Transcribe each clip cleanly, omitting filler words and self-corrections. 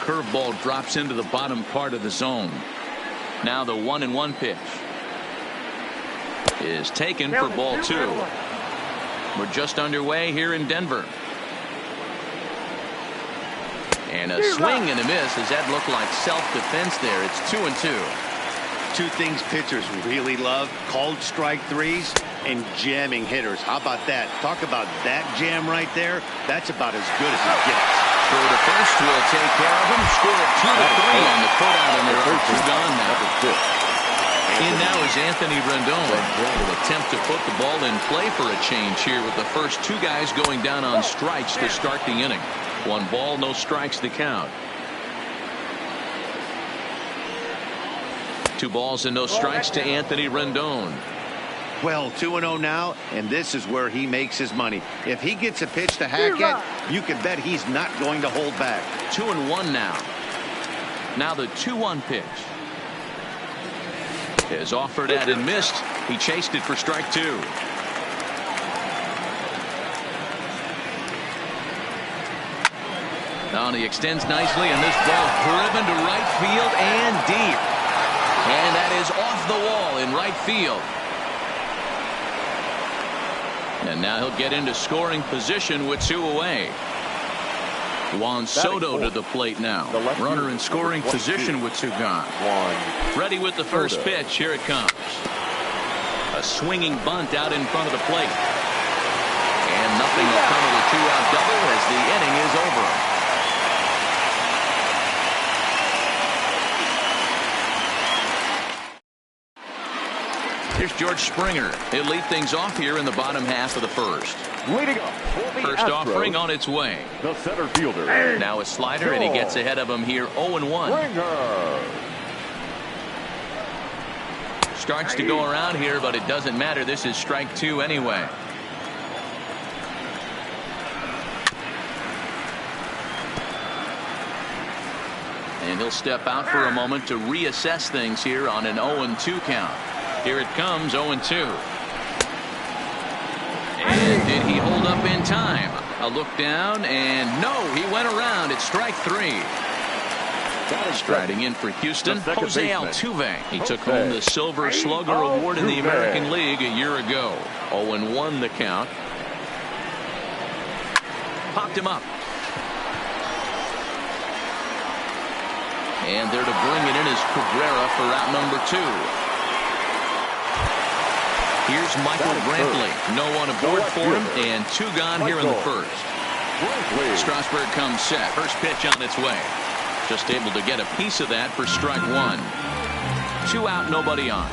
curveball drops into the bottom part of the zone. Now the 1-1 pitch is taken for ball 2. We're just underway here in Denver. And a swing and a miss. Does that look like self-defense there? It's 2-2. Two things pitchers really love: called strike threes and jamming hitters. How about that? Talk about that jam right there. That's about as good as it gets. Throw to first will take care of him. Score at 2-3 on the putout, and there are 2 gone now. In now is Anthony Rendon. Will attempt to put the ball in play for a change here with the first 2 guys going down on strikes to start the inning. 1 ball, no strikes to count. 2 balls and no strikes to Anthony Rendon. Well, 2-0 now, and this is where he makes his money. If he gets a pitch to hack at, you can bet he's not going to hold back. 2-1 now. Now the 2-1 pitch is offered at and missed. He chased it for strike 2. Now he extends nicely, and this ball driven to right field and deep. And that is off the wall in right field. And now he'll get into scoring position with 2 away. Juan Soto to the plate now. Runner in scoring position with 2 gone. Ready with the first pitch. Here it comes. A swinging bunt out in front of the plate. And nothing will come of the 2-out double as the inning is over. Here's George Springer. He'll lead things off here in the bottom half of the first. Leading up for the First Astros, offering on its way. the center fielder. Now a slider, and he gets ahead of him here 0-1. Springer. Starts to go around here, but it doesn't matter. This is strike 2 anyway. And he'll step out for a moment to reassess things here on an 0-2 count. Here it comes, 0-2. And did he hold up in time? A look down, and no, he went around. It's strike 3. Striding in for Houston, Jose Altuve. He took home the Silver Slugger Award in the American League a year ago. 0-1 the count. Popped him up. And there to bring it in is Cabrera for out number 2. Here's Michael Brantley. No one aboard for him, and 2 gone here in the first. Strasburg comes set. First pitch on its way. Just able to get a piece of that for strike 1. 2 out, nobody on.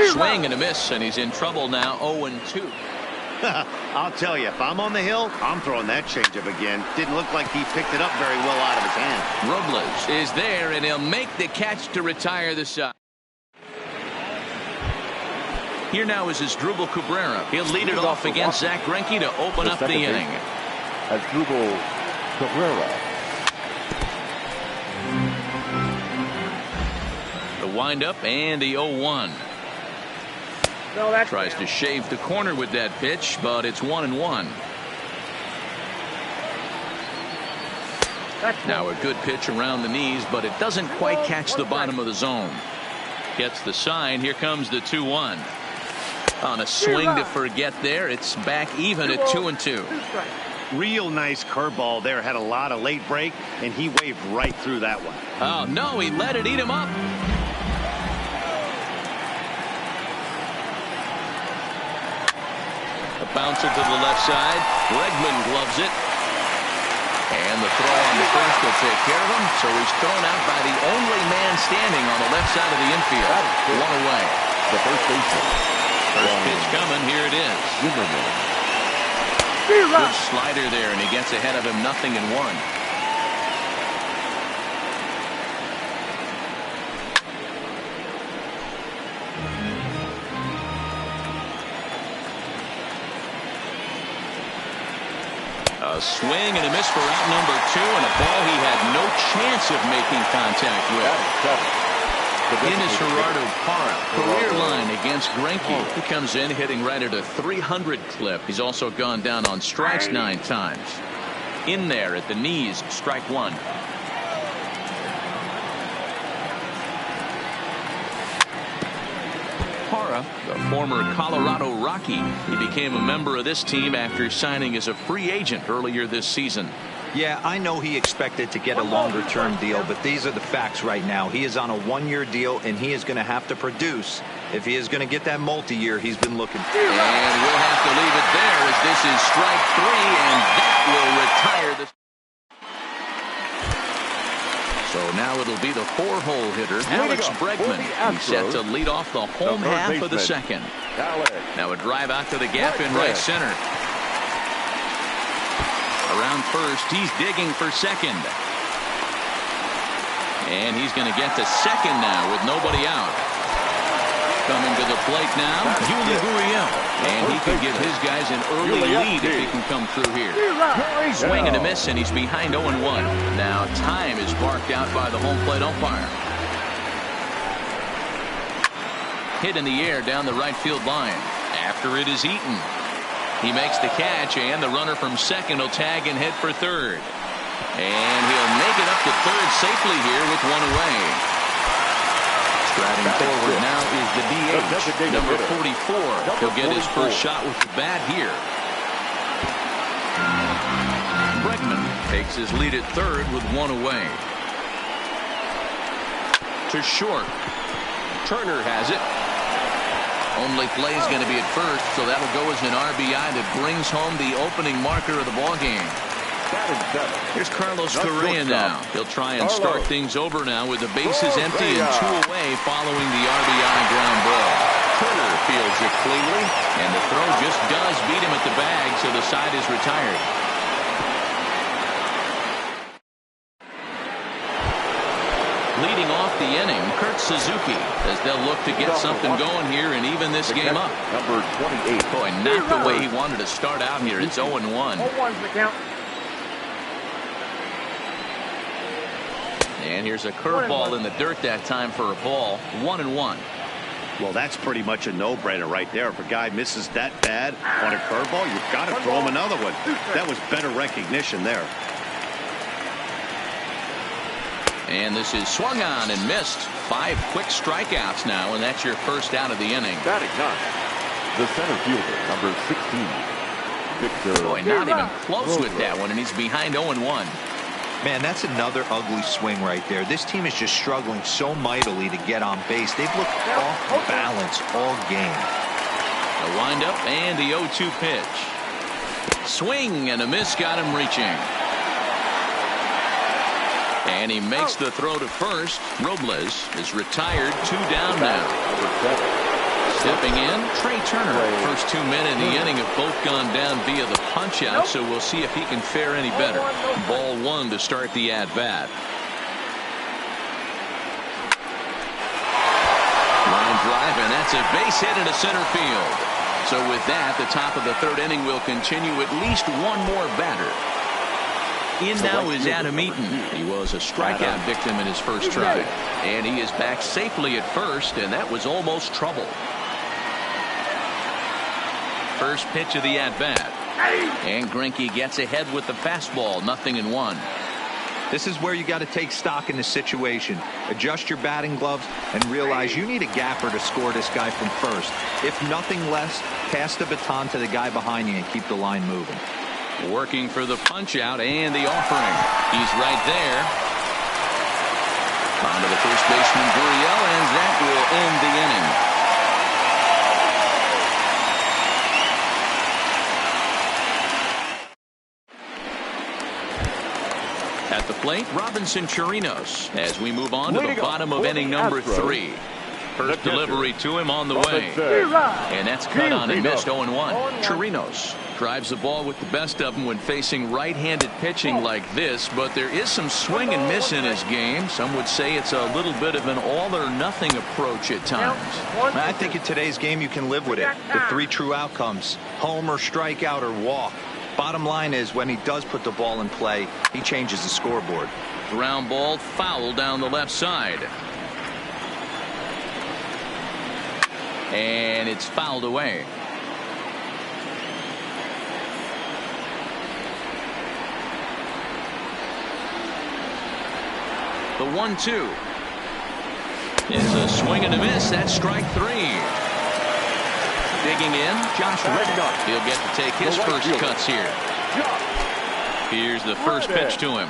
Swing and a miss, and he's in trouble now, 0-2. I'll tell you, if I'm on the hill, I'm throwing that changeup again. Didn't look like he picked it up very well out of his hand. Robles is there, and he'll make the catch to retire the side. Here now is Asdrubal Cabrera. He'll lead it off against Zach Greinke to open up the inning. Asdrubal Cabrera. The windup and the 0-1. Tries to shave the corner with that pitch, but it's 1-1. Now a good pitch around the knees, but it doesn't quite catch the bottom of the zone. Gets the sign. Here comes the 2-1. On a swing to forget there, it's back even at 2-2. Real nice curveball there. Had a lot of late break, and he waved right through that one. Oh, no, he let it eat him up. A bouncer to the left side. Bregman gloves it. And the throw on the first will take care of him. So he's thrown out by the only man standing on the left side of the infield. 1 away. The first baseman. First pitch coming. Here it is. Good slider there, and he gets ahead of him 0-1. A swing and a miss for out number 2, and a ball he had no chance of making contact with. In is Gerardo Parra. Career line against Greinke. He comes in hitting right at a 300 clip. He's also gone down on strikes 9 times. In there at the knees, strike one. Parra, the former Colorado Rocky. He became a member of this team after signing as a free agent earlier this season. Yeah, I know he expected to get a longer-term deal, but these are the facts right now. He is on a one-year deal, and he is going to have to produce if he is going to get that multi-year he's been looking for. And we'll have to leave it there as this is strike three, and that will retire the... So now it'll be the four-hole hitter, Alex Bregman. He's set to lead off the home half of the second. Now a drive out to the gap in right center. Around first, he's digging for second. And he's going to get to second now with nobody out. Coming to the plate now, Yuli Gurriel. And he could give his guys an early lead if he can come through here. Swing and a miss, and he's behind 0-1. Now time is marked out by the home plate umpire. Hit in the air down the right field line. After it is Eaton. He makes the catch, and the runner from second will tag and head for third. And he'll make it up to third safely here with one away. Striding forward now is the DH, number 44. He'll get his first shot with the bat here. Bregman takes his lead at third with one away. To short. Turner has it. Only play is going to be at first, so that'll go as an RBI that brings home the opening marker of the ballgame. Here's Carlos Correa now. He'll try and start things over now with the bases empty and two away following the RBI ground ball. Turner fields it cleanly, and the throw just does beat him at the bag, so the side is retired. Leading off the inning, Kurt Suzuki, as they'll look to get something going here and even this game up. Number 28. Boy, not the way he wanted to start out here. It's 0-1. 0-1's the count. And here's a curveball in the dirt that time for a ball. 1-1. Well, that's pretty much a no-brainer right there. If a guy misses that bad on a curveball, you've got to throw him another one. That was better recognition there. And this is swung on and missed. 5 quick strikeouts now, and that's your first out of the inning. Batting ninth, the center fielder, number 16, Victor. Boy, not even close with that one, and he's behind 0-1. Man, that's another ugly swing right there. This team is just struggling so mightily to get on base. They've looked off balance all game. A windup and the 0-2 pitch. Swing and a miss got him reaching. And he makes the throw to first. Robles is retired. 2 down now. Stepping in, Trey Turner. First 2 men in the inning have both gone down via the punch out, so we'll see if he can fare any better. Ball 1 to start the at-bat. Line drive, and that's a base hit into center field. So with that, the top of the third inning will continue at least one more batter. In now is Adam Eaton. He was a strikeout victim in his first try. And he is back safely at first, and that was almost trouble. First pitch of the at-bat. And Greinke gets ahead with the fastball. 0-1. This is where you got to take stock in the situation. Adjust your batting gloves and realize you need a gapper to score this guy from first. If nothing less, pass the baton to the guy behind you and keep the line moving. Working for the punch out and the offering. He's right there. On to the first baseman, Gurriel, and that will end the inning. At the plate, Robinson Chirinos, as we move on to the bottom of inning number 3. First delivery to him on the way. And that's cut on and missed. 0-1. Chirinos drives the ball with the best of them when facing right-handed pitching like this, but there is some swing and miss in his game. Some would say it's a little bit of an all-or-nothing approach at times. I think in today's game you can live with it. The 3 true outcomes: homer, strikeout, or walk. Bottom line is, when he does put the ball in play, he changes the scoreboard. Ground ball foul down the left side. And it's fouled away. The 1-2 is a swing and a miss. That's strike 3. Digging in, Josh Reddick. He'll get to take his first cuts here. Here's the first pitch to him.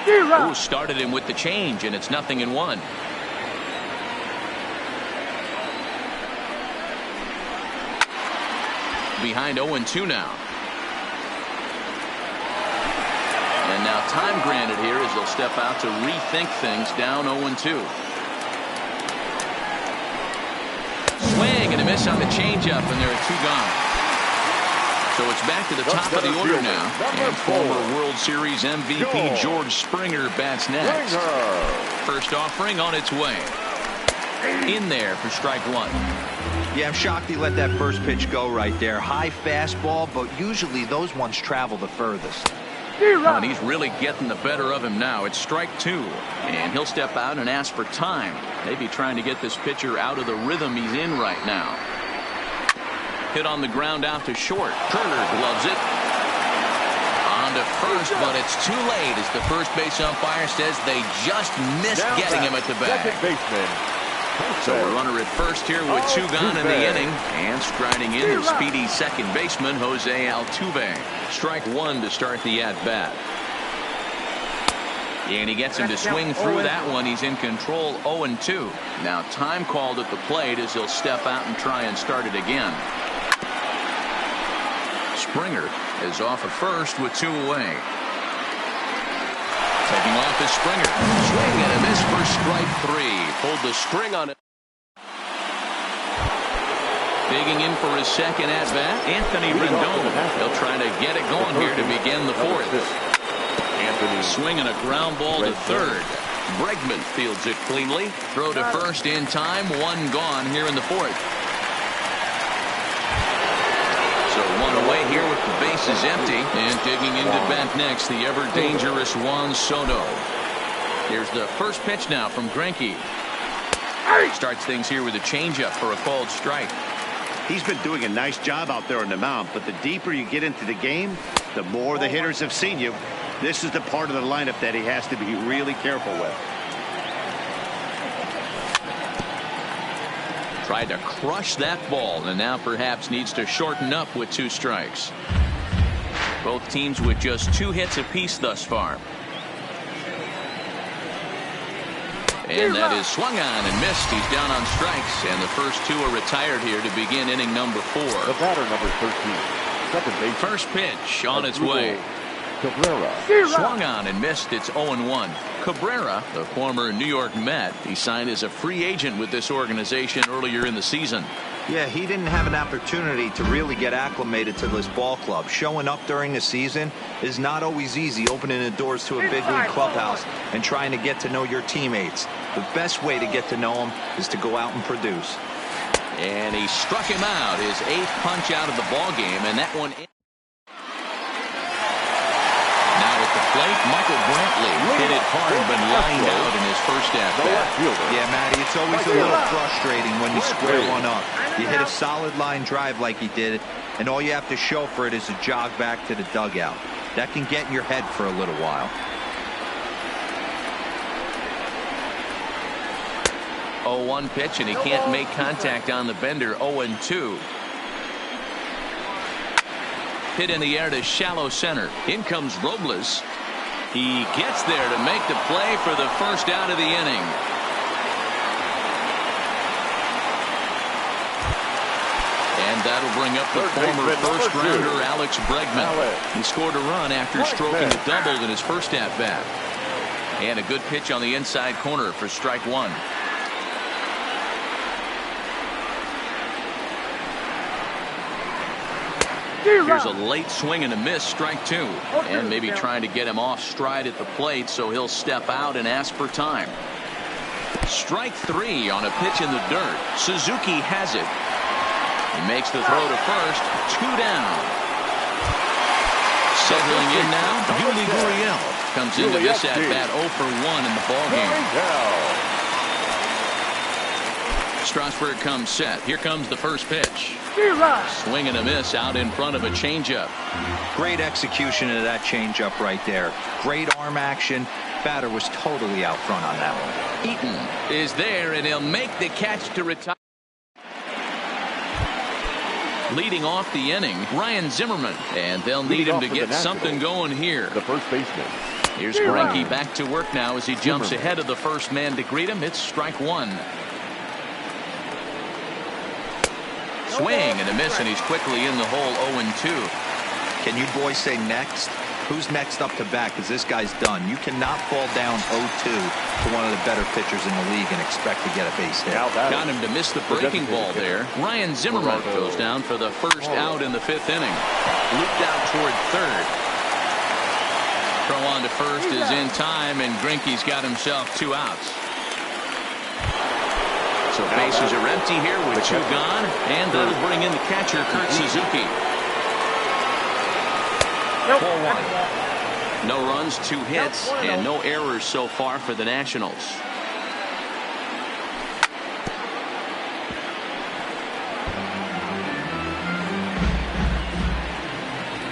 Ooh, started him with the change, and it's 0-1. Behind 0-2 now. And now time granted here as they'll step out to rethink things down 0-2. Swing and a miss on the changeup, and there are 2 gone. So it's back to the top of the order now. And former World Series MVP George Springer bats next. First offering on its way. In there for strike 1. Yeah, I'm shocked he let that first pitch go right there. High fastball, but usually those ones travel the furthest. And he's really getting the better of him now. It's strike 2. And he'll step out and ask for time. Maybe trying to get this pitcher out of the rhythm he's in right now. Hit on the ground out to short. Turner gloves it. On to first, but it's too late as the first base umpire says they just missed getting him at the bag. Second baseman. So a runner at first here with 2 gone in the inning. And striding in the speedy second baseman, Jose Altuve. Strike 1 to start the at-bat. And he gets him to swing through that one. He's in control 0-2. Now time called at the plate as he'll step out and try and start it again. Springer is off at first with 2 away. Taking off is Springer. Swing and a miss for strike 3. Pulled the string on it. Digging in for his second at-bat, Anthony Rendon. He'll try to get it going here to begin the 4th. Swinging a ground ball to third. Bregman fields it cleanly. Throw to first in time. 1 gone here in the 4th. So 1 away here with the bases empty. And digging into bat next, the ever-dangerous Juan Soto. Here's the first pitch now from Greinke. Starts things here with a changeup for a called strike. He's been doing a nice job out there on the mound, but the deeper you get into the game, the more the hitters have seen you. This is the part of the lineup that he has to be really careful with. Tried to crush that ball, and now perhaps needs to shorten up with 2 strikes. Both teams with just 2 hits apiece thus far. And that is swung on and missed. He's down on strikes, and the first 2 are retired here to begin inning number 4. The batter, number 13. Second base. First pitch on its way. Cabrera. Swung on and missed. It's 0-1. Cabrera, the former New York Met, he signed as a free agent with this organization earlier in the season. Yeah, he didn't have an opportunity to really get acclimated to this ball club. Showing up during the season is not always easy, opening the doors to a big league clubhouse and trying to get to know your teammates. The best way to get to know them is to go out and produce. And he struck him out, his 8th punch out of the ball game, and that one. Now at the plate, Michael Brantley hit it hard but lined out in his first at-bat. Yeah, Matty, it's always a little frustrating when you square one up. You hit a solid line drive like he did, and all you have to show for it is a jog back to the dugout. That can get in your head for a little while. 0-1 pitch, and he can't make contact on the bender. 0-2. Hit in the air to shallow center. In comes Robles. He gets there to make the play for the first out of the inning. And that'll bring up the former first-rounder Alex Bregman. He scored a run after stroking a double in his first at-bat. And a good pitch on the inside corner for strike 1. Here's a late swing and a miss, strike 2. And maybe trying to get him off stride at the plate, so he'll step out and ask for time. Strike 3 on a pitch in the dirt. Suzuki has it. He makes the throw to first. 2 down. Settling in now, Yuli Gurriel comes into this at-bat 0 for 1 in the ballgame. Strasburg comes set. Here comes the first pitch. Swing and a miss out in front of a changeup. Great execution of that changeup right there. Great arm action. Batter was totally out front on that one. Eaton is there, and he'll make the catch to retire. Leading off the inning, Ryan Zimmerman, and they'll need him to get something going here. The first baseman. Here's Greinke back to work now as he jumps ahead of the first man to greet him. It's strike one. Swing and a miss, and he's quickly in the hole. 0-2. Can you boys say next? Who's next up to bat? Because this guy's done. You cannot fall down 0-2 to one of the better pitchers in the league and expect to get a base hit. Got him to miss the breaking ball there. Ryan Zimmerman goes down for the first out in the fifth inning. Looped out toward third. Throw on to first is in time, and Greinke's got himself 2 outs. So bases are empty here with 2 gone, and that'll bring in the catcher, Kurt Suzuki. Ball 1. No runs, 2 hits, and no errors so far for the Nationals.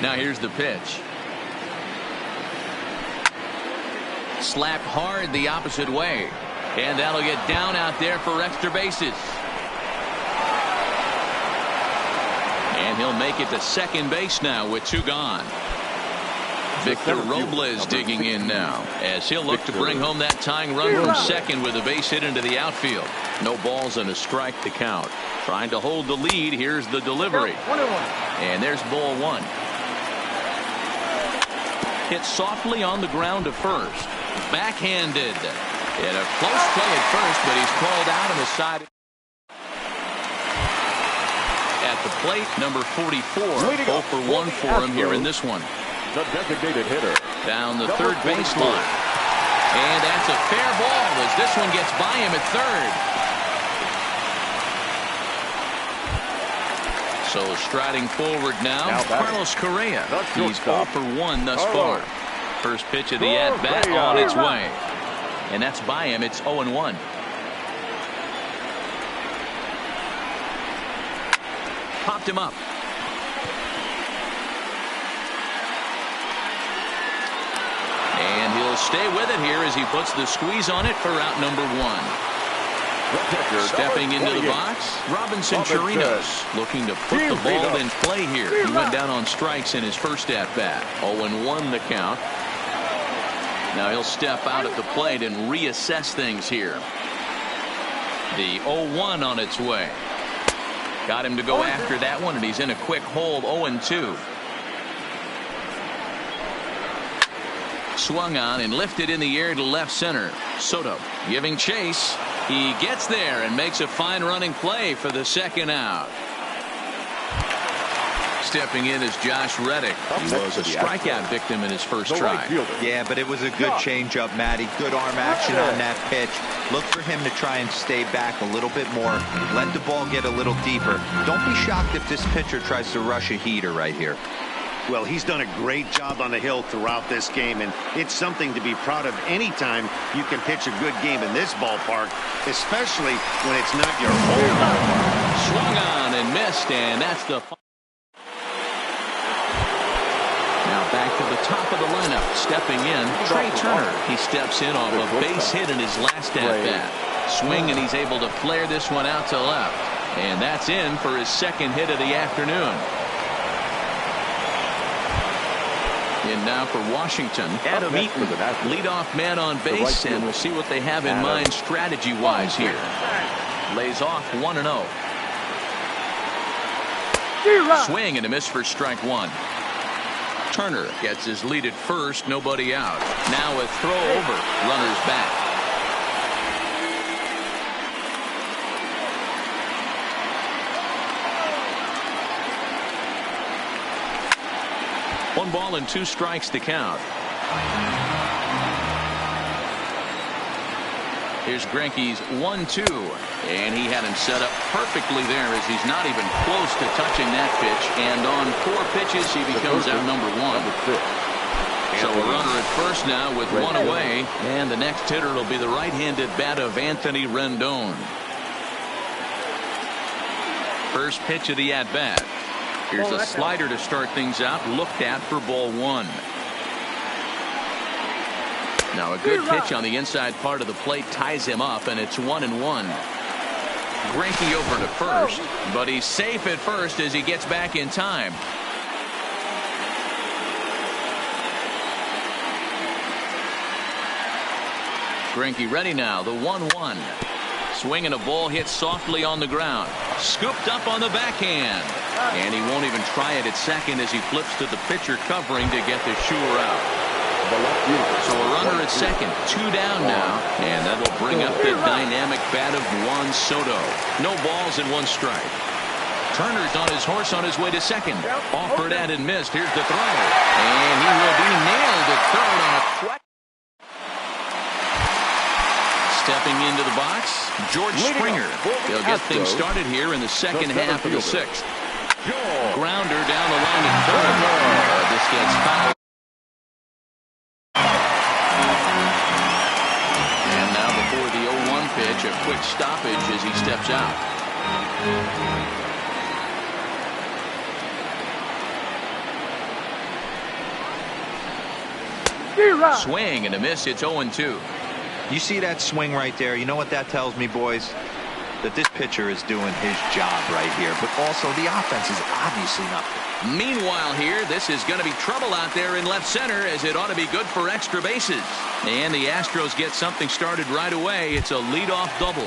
Now here's the pitch. Slapped hard the opposite way. And that'll get down out there for extra bases. And he'll make it to second base now with 2 gone. Victor Robles digging in now as he'll look to bring home that tying run from second with a base hit into the outfield. No balls and a strike to count. Trying to hold the lead. Here's the delivery. And there's ball 1. Hit softly on the ground to first. Backhanded. And a close play at first, but he's called out on the side. At the plate, number 44. 0 for 1 for him here in this one. The designated hitter. Down the third baseline. And that's a fair ball as this one gets by him at third. So striding forward now Carlos Correa. He's 0 for 1 thus far. First pitch of the at-bat on its way. And that's by him. It's 0-1. Popped him up. And he'll stay with it here as he puts the squeeze on it for out number 1. Stepping into the box, Robinson Chirinos looking to put the ball in play here. He went down on strikes in his first at-bat. 0-1 the count. Now he'll step out at the plate and reassess things here. The 0-1 on its way. Got him to go after that one, and he's in a quick hold. 0-2. Swung on and lifted in the air to left center. Soto giving chase. He gets there and makes a fine running play for the second out. Stepping in is Josh Reddick. He was a strikeout victim in his first try. Yeah, but it was a good changeup, Matty. Good arm action on that pitch. Look for him to try and stay back a little bit more. Let the ball get a little deeper. Don't be shocked if this pitcher tries to rush a heater right here. Well, he's done a great job on the hill throughout this game, and it's something to be proud of anytime you can pitch a good game in this ballpark, especially when it's not your home. Swung on and missed, and that's the... Now back to the top of the lineup. Stepping in, Trey Turner. He steps in off a base hit in his last at-bat. Swing, and he's able to flare this one out to left. And that's in for his second hit of the afternoon. In now for Washington, Adam Eaton, leadoff man on base, and we'll see what they have in mind strategy-wise here. Lays off 1-0. Swing and a miss for strike 1. Turner gets his lead at first, nobody out. Now a throw over, runners back. One ball and 2 strikes to count. Here's Greinke's 1-2, and he had him set up perfectly there as he's not even close to touching that pitch. And on 4 pitches, he becomes out number 1. So a runner at first now with 1 away, and the next hitter will be the right-handed bat of Anthony Rendon. First pitch of the at-bat. Here's a slider to start things out, looked at for ball 1. Now a good pitch on the inside part of the plate ties him up, and it's 1-1. Greinke over to first, but he's safe at first as he gets back in time. Greinke ready now, the 1-1. Swinging a ball hit softly on the ground. Scooped up on the backhand. And he won't even try it at second as he flips to the pitcher covering to get the shooter out. So a runner at second, 2 down now, and that'll bring up the dynamic bat of Juan Soto. No balls and 1 strike. Turner's on his horse on his way to second. Offered at and missed. Here's the throw. And he will be nailed at third on a quack. Stepping into the box, George Springer. They'll get things started here in the second half of the 6th. Grounder down the line at third. This gets fouled. And now before the 0-1 pitch, a quick stoppage as he steps out. Swing and a miss. It's 0-2. You see that swing right there? You know what that tells me, boys? That this pitcher is doing his job right here, but also the offense is obviously nothing. Meanwhile here, this is going to be trouble out there in left center, as it ought to be good for extra bases. And the Astros get something started right away. It's a leadoff double.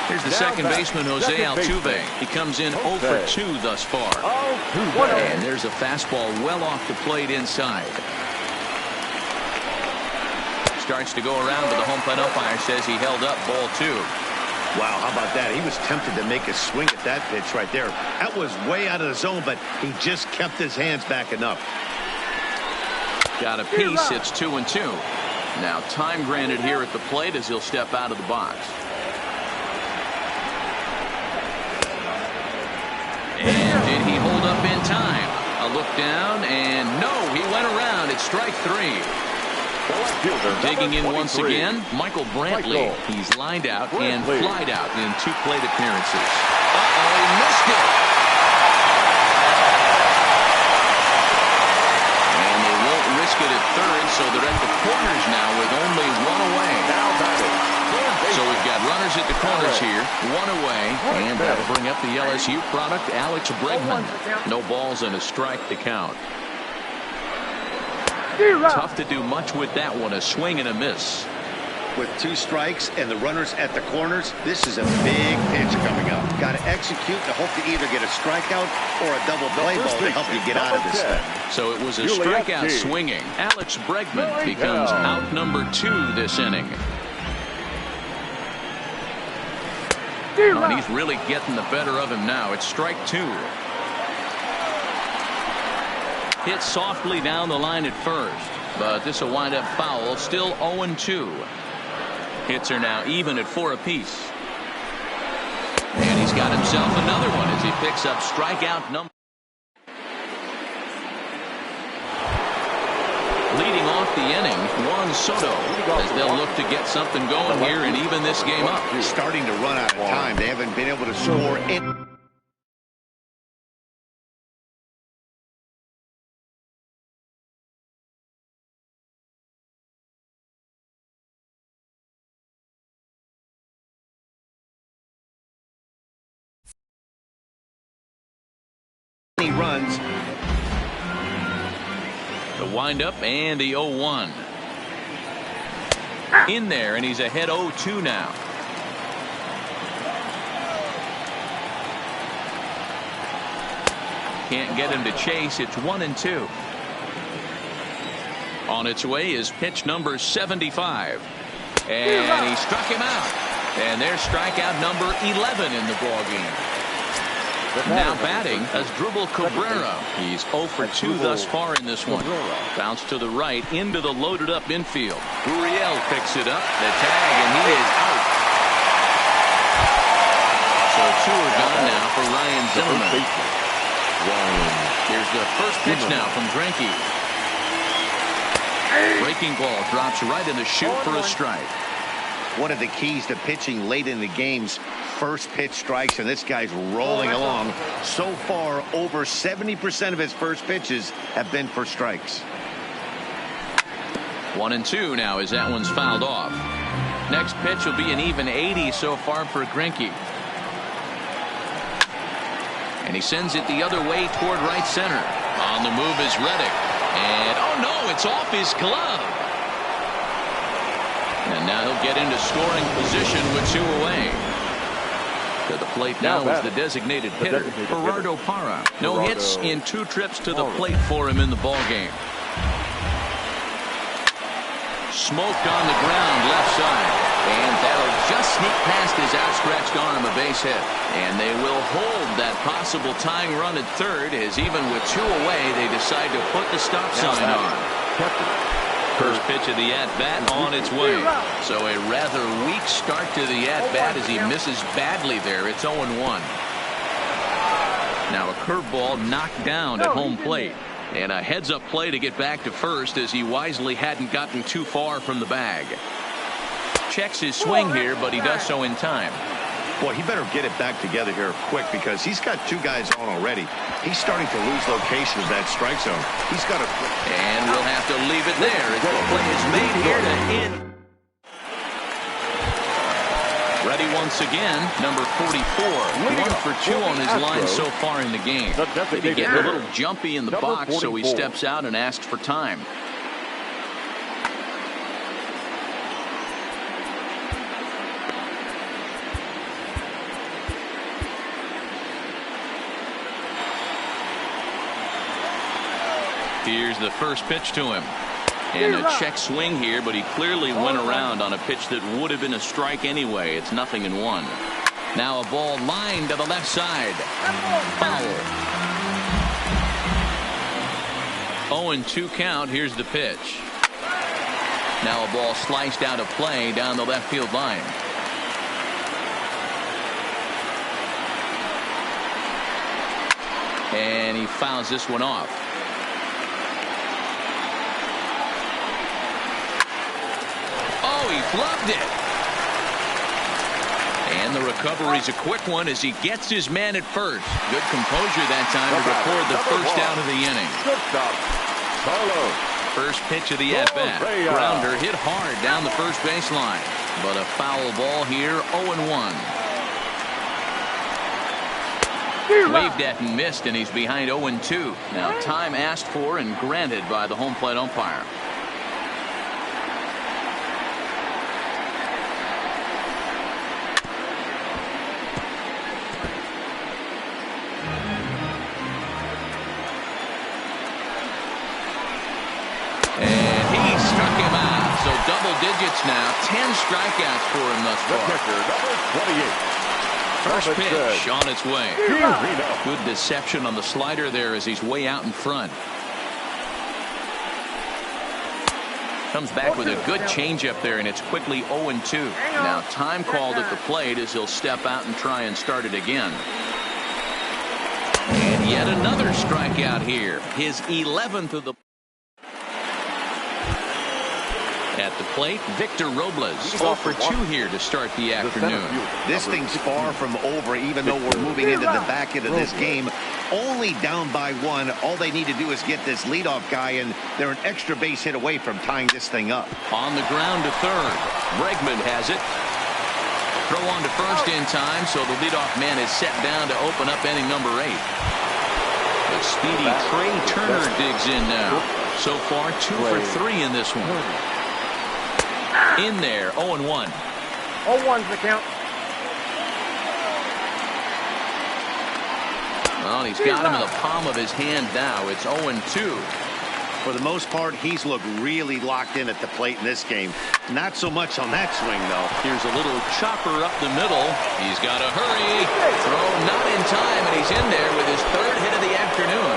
Here's the second baseman, Jose Altuve. He comes in 0 for 2 thus far. And there's a fastball well off the plate inside. Starts to go around, but the home plate umpire says he held up ball 2. Wow, how about that? He was tempted to make a swing at that pitch right there. That was way out of the zone, but he just kept his hands back enough. Got a piece. It's 2-2. Now time granted here at the plate as he'll step out of the box. And did he hold up in time? A look down, and no, he went around. It's strike 3. Digging in once again, Michael Brantley. He's lined out and flied out in 2 plate appearances. Uh-oh, he missed it. And they won't risk it at third, so they're at the corners now with only 1 away. So we've got runners at the corners here, 1 away, and that'll bring up the LSU product, Alex Bregman. No balls and a strike to count. Tough to do much with that one, a swing and a miss. With 2 strikes and the runners at the corners, this is a big pitch coming up. Got to execute to hope to either get a strikeout or a double play ball to help you get out of this thing. So it was a strikeout swinging. Alex Bregman becomes out number 2 this inning. And he's really getting the better of him now. It's strike 2. Hit softly down the line at first, but this will wind up foul. Still 0-2. Hits are now even at 4 apiece. And he's got himself another one as he picks up strikeout number. Leading off the inning, Juan Soto, as they'll look to get something going here and even this game up. They're starting to run out of time. They haven't been able to score any runs. The windup and the 0-1. In there, and he's ahead 0-2 now. Can't get him to chase. It's 1-2. On its way is pitch number 75. And he struck him out. And there's strikeout number 11 in the ballgame. Now batting is Asdrubal Cabrera. He's 0 for 2 thus far in this one. Bounce to the right into the loaded up infield. Gurriel picks it up. The tag, and he is out. So 2 are gone now for Ryan Zimmerman. Here's the first pitch now from Greinke. Breaking ball drops right in the chute for a strike. One of the keys to pitching late in the game's first pitch strikes, and this guy's rolling along. So far, over 70% of his first pitches have been for strikes. 1-2 now as that one's fouled off. Next pitch will be an even 80 so far for Greinke. And he sends it the other way toward right center. On the move is Reddick. And oh no, it's off his glove. And now he'll get into scoring position with 2 away. To the plate now is the designated hitter, Gerardo Parra. No hits in 2 trips to the plate for him in the ballgame. Smoked on the ground left side. And that'll just sneak past his outstretched arm, a base hit. And they will hold that possible tying run at third as even with 2 away they decide to put the stop sign on. First pitch of the at-bat on its way. So a rather weak start to the at-bat as he misses badly there. It's 0-1. Now a curveball knocked down at home plate. And a heads-up play to get back to first as he wisely hadn't gotten too far from the bag. Checks his swing here, but he does so in time. Boy, he better get it back together here quick because he's got 2 guys on already. He's starting to lose location of that strike zone. He's got to... And we'll have to leave it there as the play is made here to end. Ready once again, number 44. 1 for 2 on his line so far in the game. Maybe getting a little jumpy in the box, so he steps out and asks for time. Here's the first pitch to him. And a check swing here, but he clearly went around on a pitch that would have been a strike anyway. It's 0-1. Now a ball lined to the left side. Foul. 0-2 count. Here's the pitch. Now a ball sliced out of play down the left field line. And he fouls this one off. Oh, he flubbed it. And the recovery's a quick one as he gets his man at first. Good composure that time to record the first out of the inning. Good stop. Carlos. First pitch of the at-bat. Grounder hit hard down the first baseline. But a foul ball here, 0-1. Waved at and missed, and he's behind 0-2. Now time asked for and granted by the home plate umpire. Double digits now, 10 strikeouts for him thus far. First pitch on its way. Good deception on the slider there as he's way out in front. Comes back with a good changeup there, and it's quickly 0-2. Now time called at the plate as he'll step out and try and start it again. And yet another strikeout here. His 11th of the At the plate, Victor Robles. 0 for 2 here to start the afternoon. This thing's far from over, even though we're moving into the back end of this game. Only down by 1. All they need to do is get this leadoff guy, and they're an extra base hit away from tying this thing up. On the ground to third. Bregman has it. Throw on to first in time, so the leadoff man is set down to open up inning number 8. But speedy Trey Turner digs in now. So far, 2 for 3 in this one. In there, 0-1. 0-1's the count. Well, he's got him in the palm of his hand now. It's 0-2. For the most part, he's looked really locked in at the plate in this game. Not so much on that swing, though. Here's a little chopper up the middle. He's got to hurry. Throw not in time, and he's in there with his 3rd hit of the afternoon.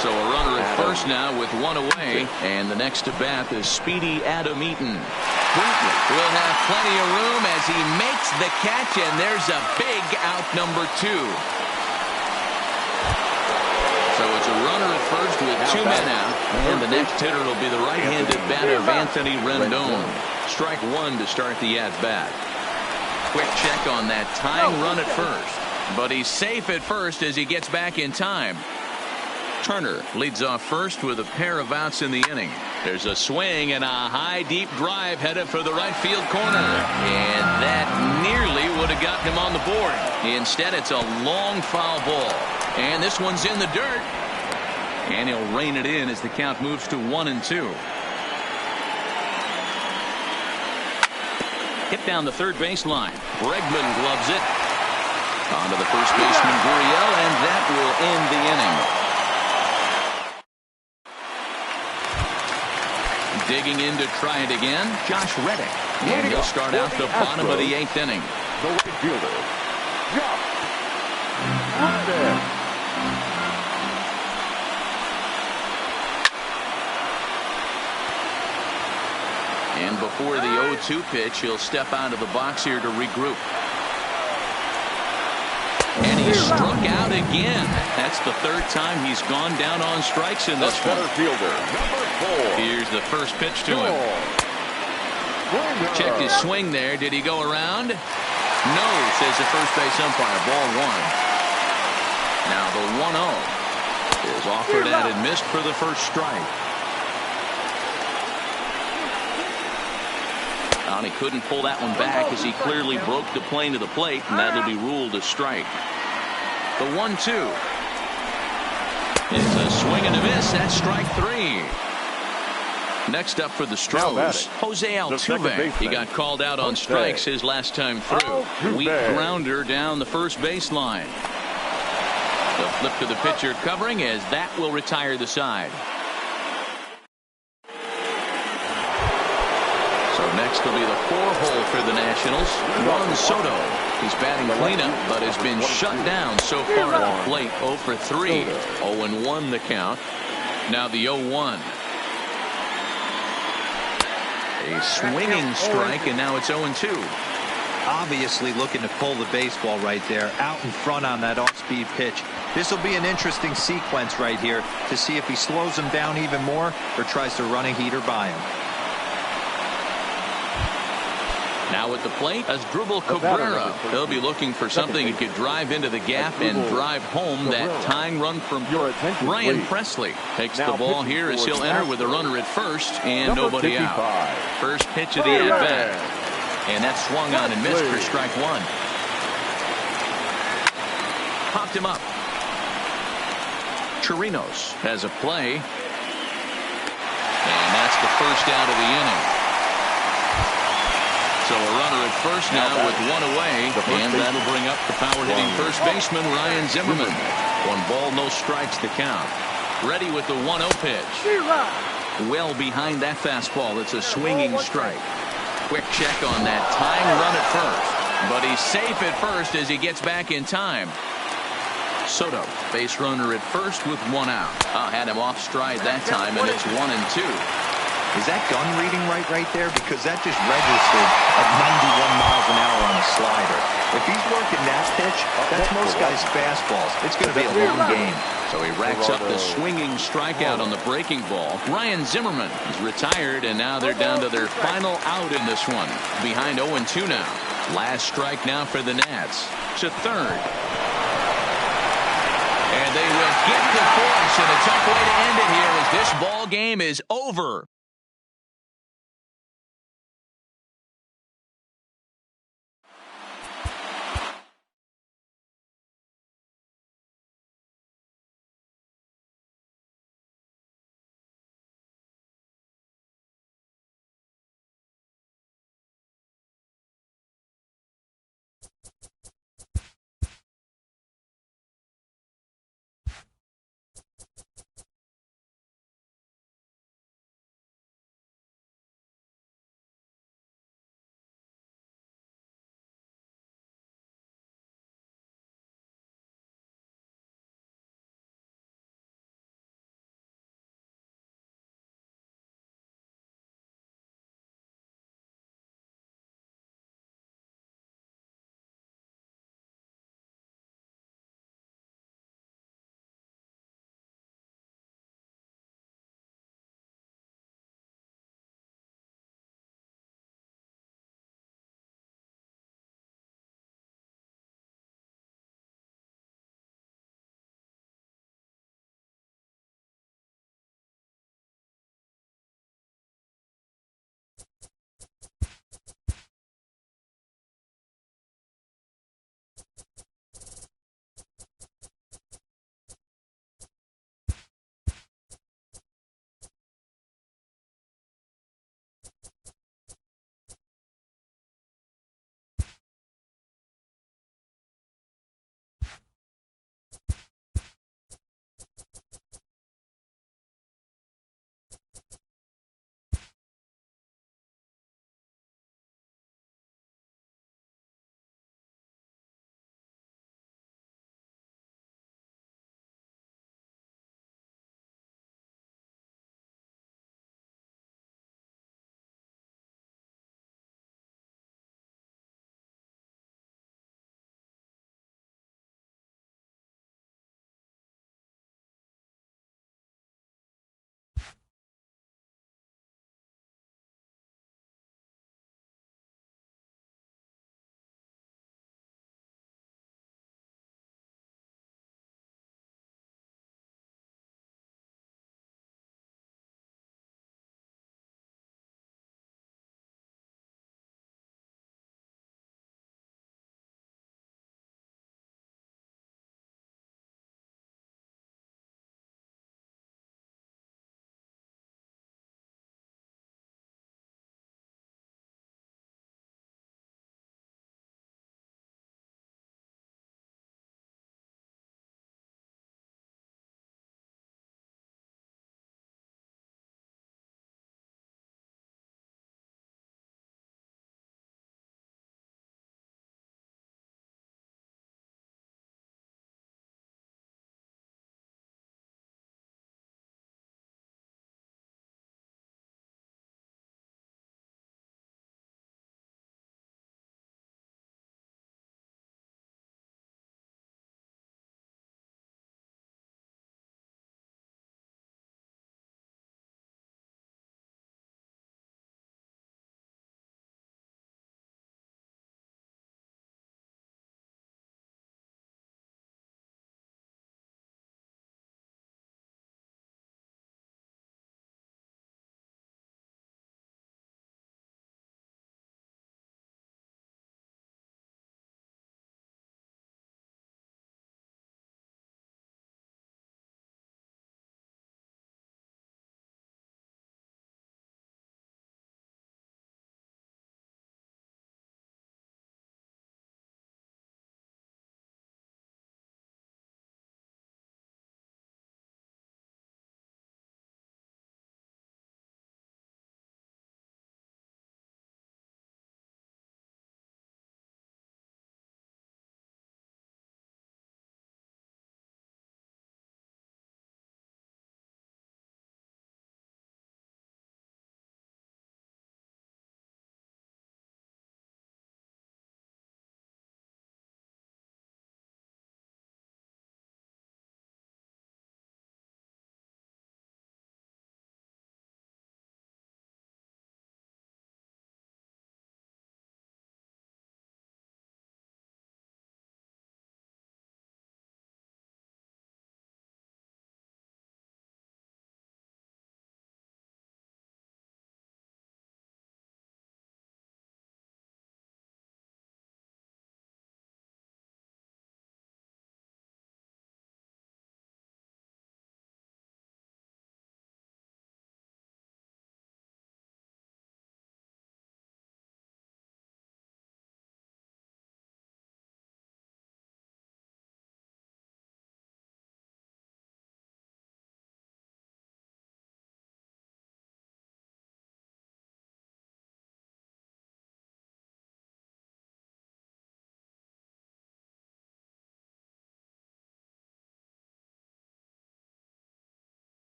So a runner at first now with 1 away. And the next to bat is speedy Adam Eaton. Will have plenty of room as he makes the catch, and there's a big out number 2. So it's a runner at first with 2 men out. And the next hitter will be the right-handed batter of Anthony Rendon. Strike 1 to start the at-bat. Quick check on that tying run at first. But he's safe at first as he gets back in time. Turner leads off first with a pair of outs in the inning. There's a swing and a high deep drive headed for the right field corner, and that nearly would have gotten him on the board. Instead, it's a long foul ball, and this one's in the dirt, and he'll rein it in as the count moves to 1-2. Hit down the third baseline. Bregman gloves it onto the first baseman Gurriel, and that will end the inning. Digging in to try it again, Josh Reddick. And he'll start out the bottom of the 8th inning. The right fielder, Josh Reddick. And before the 0-2 pitch, he'll step out of the box here to regroup. And he struck out again. That's the third time he's gone down on strikes in this one. Center fielder, number 4. Here's the first pitch to him. Checked his swing there. Did he go around? No, says the first base umpire. Ball 1. Now the 1-0 is offered at and missed for the first strike. And he couldn't pull that one back as he clearly broke the plane to the plate, and that'll be ruled a strike. The 1-2 is a swing and a miss. That's strike 3. Next up for the Stros, Jose Altuve. He got called out on strikes his last time through. Weak grounder down the first baseline. The flip to the pitcher covering as that will retire the side. So next will be the 4-hole for the Nationals. Juan Soto. He's batting cleanup, but has been shut down so far at the plate. 0 for 3. 0-1 the count. Now the 0-1. A swinging strike, and now it's 0-2. Obviously looking to pull the baseball right there, out in front on that off-speed pitch. This will be an interesting sequence right here to see if he slows him down even more or tries to run a heater by him. Now at the plate, Asdrubal Cabrera. He'll be looking for something he could drive into the gap and drive home that tying run from Ryan Presley. Takes the ball here as he'll enter with a runner at first and nobody out. First pitch of the at-bat. And that swung on and missed for strike 1. Popped him up. Chirinos has a play. And that's the first out of the inning. So a runner at first now with 1 away, and that'll bring up the power-hitting first baseman Ryan Zimmerman. 1 ball, no strikes to count. Ready with the 1-0 pitch. Well behind that fastball. It's a swinging strike. Quick check on that tying run at first, but he's safe at first as he gets back in time. Soto, base runner at first with 1 out. Had him off stride that time, and it's 1-2. Is that gun reading right there? Because that just registered at 91 miles an hour on a slider. If he's working that pitch, that's most guys' fastballs. It's going to be a long game. So he racks up the swinging strikeout on the breaking ball. Ryan Zimmerman is retired, and now they're down to their final out in this one. Behind 0-2 now. Last strike now for the Nats. To third. And they will get the force, and a tough way to end it here as this ball game is over.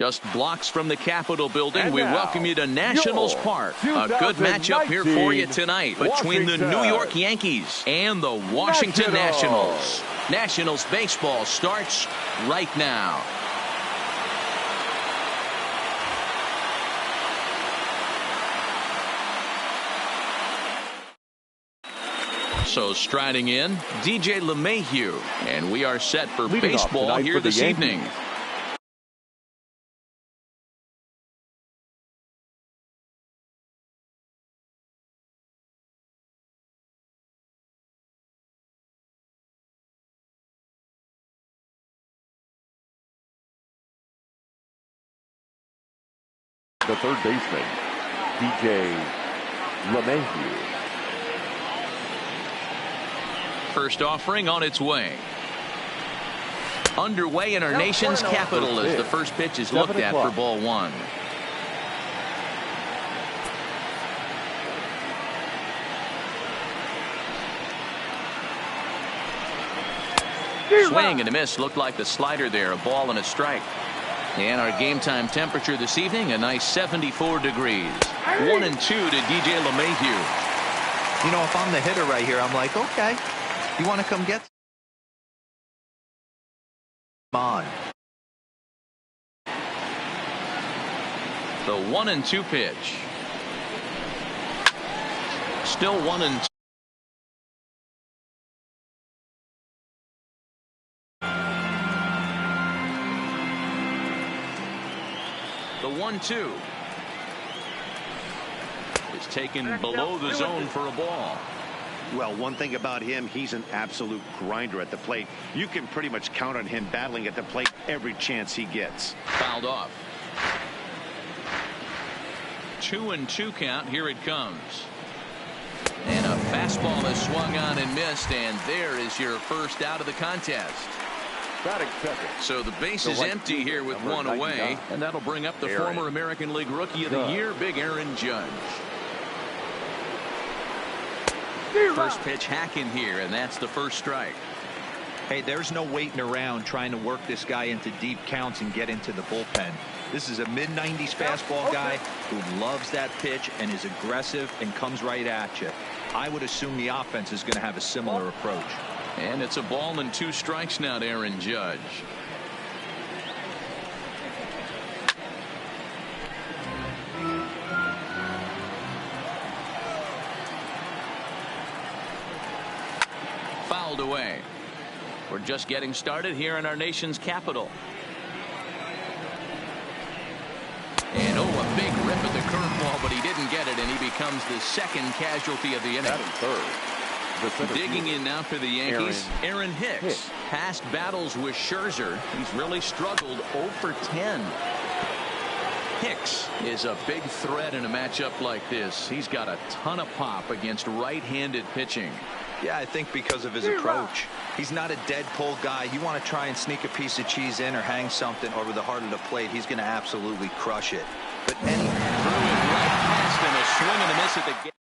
Just blocks from the Capitol building. And we now, welcome you to Nationals Park. A good matchup here for you tonight between the New York Yankees and the Washington Nationals. Nationals baseball starts right now. So striding in, DJ LeMahieu. And we are set for Leading baseball here for this Yankees. evening. The third baseman, DJ LeMahieu. First offering on its way. Underway in our nation's capital as the first pitch is looked at for ball one. Swing and a miss. Looked like the slider there. A ball and a strike. And our game time temperature this evening, a nice 74 degrees. 1-2 to DJ LeMahieu. You know, if I'm the hitter right here, I'm like, okay, you want to come get on. The 1-2 pitch. Still 1-2. The 1-2 is taken below the zone for a ball. Well, one thing about him, he's an absolute grinder at the plate. You can pretty much count on him battling at the plate every chance he gets. Fouled off. 2-2 count. Here it comes. And a fastball is swung on and missed, and there is your first out of the contest. So the base is empty here with one away, and that'll bring up the former American League Rookie of the Year, Big Aaron Judge. First pitch hacking here, and that's the first strike. Hey, there's no waiting around trying to work this guy into deep counts and get into the bullpen. This is a mid-90s fastball guy who loves that pitch and is aggressive and comes right at you. I would assume the offense is going to have a similar approach. And it's a ball and 2 strikes now to Aaron Judge. Fouled away. We're just getting started here in our nation's capital. And oh, a big rip at the curveball, but he didn't get it, and he becomes the second casualty of the inning. Digging in now for the Yankees, Aaron Hicks. Past battles with Scherzer, he's really struggled 0 for 10. Hicks is a big threat in a matchup like this. He's got a ton of pop against right-handed pitching. Yeah, I think because of his approach. He's not a dead pull guy. You want to try and sneak a piece of cheese in or hang something over the heart of the plate, he's going to absolutely crush it. But threw it right past him, a swing and a miss at the gate.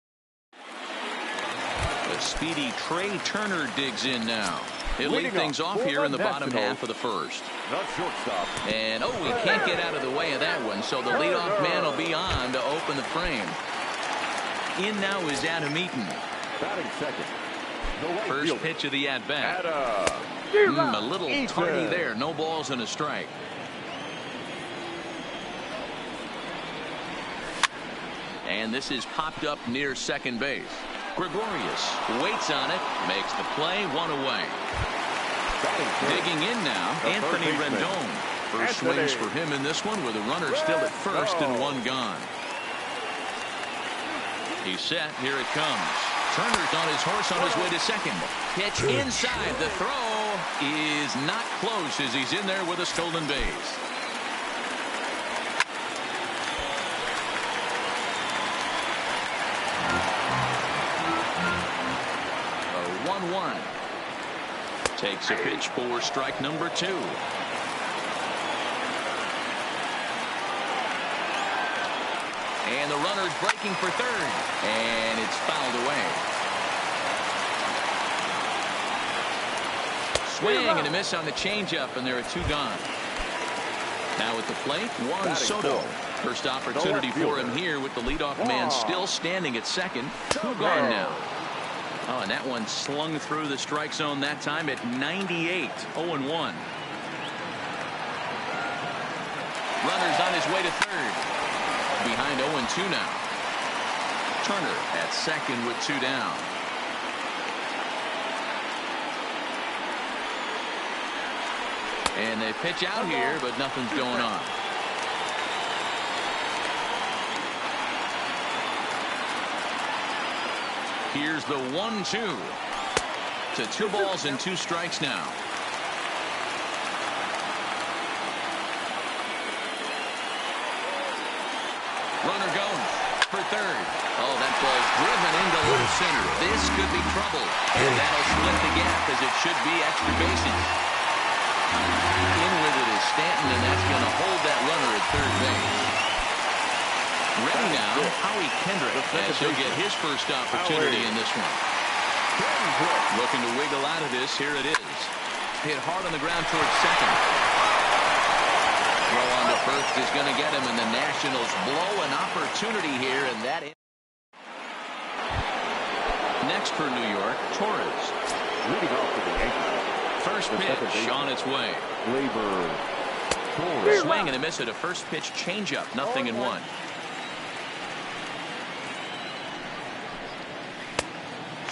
The speedy Trey Turner digs in now. He'll lead things off here in the bottom half of the first. And oh, he can't get out of the way of that one, so the leadoff man will be on to open the frame. In now is Adam Eaton. Batting second. First pitch of the at-bat. A little tardy there. No balls and a strike. And this is popped up near second base. Gregorius waits on it, makes the play, 1 away. Digging in now, Anthony Rendon. First swings for him in this one with a runner still at first and 1 gone. He's set. Here it comes. Turner's on his horse on his way to second. Pitch inside. The throw is not close as he's in there with a stolen base. A 1-1. Takes a pitch for strike number 2. And the runner's breaking for third. And it's fouled away. Swing and a miss on the changeup, and there are 2 gone. Now at the plate, Juan Soto. First opportunity for him here with the leadoff man still standing at second. 2 gone now. Oh, and that one slung through the strike zone that time at 98. 0-1. Runner's on his way to third. Behind 0-2 now. Turner at second with 2 down. And they pitch out here, but nothing's going on. Here's the 1-2. To 2 balls and 2 strikes now. Runner goes for third. Oh, that ball's driven into left center. This could be trouble. And that'll split the gap as it should be extra bases. In with it is Stanton, and that's going to hold that runner at third base. Ready now, Howie Kendrick, as he'll get his first opportunity in this one. Looking to wiggle out of this. Here it is. Hit hard on the ground towards second. Throw on to first is going to get him, and the Nationals blow an opportunity here, and that is. Next for New York, Torres. Leading off with the Yankees. First pitch on its way. Swing and a miss at a first pitch changeup. 0-1.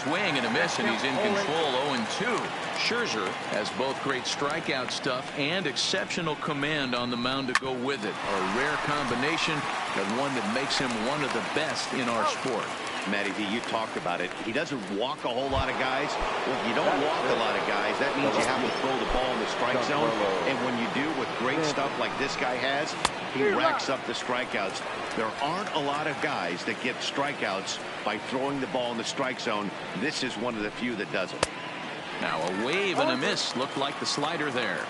Swing and a miss, and he's in control. 0-2. Scherzer has both great strikeout stuff and exceptional command on the mound to go with it. A rare combination, but one that makes him one of the best in our sport. Matty V, you talked about it. He doesn't walk a whole lot of guys. Well, if you don't walk a lot of guys, that means you have to throw the ball in the strike zone. And when you do, with great stuff like this guy has, he racks up the strikeouts. There aren't a lot of guys that get strikeouts by throwing the ball in the strike zone. This is one of the few that does it. Now a wave and a miss. Looked like the slider there.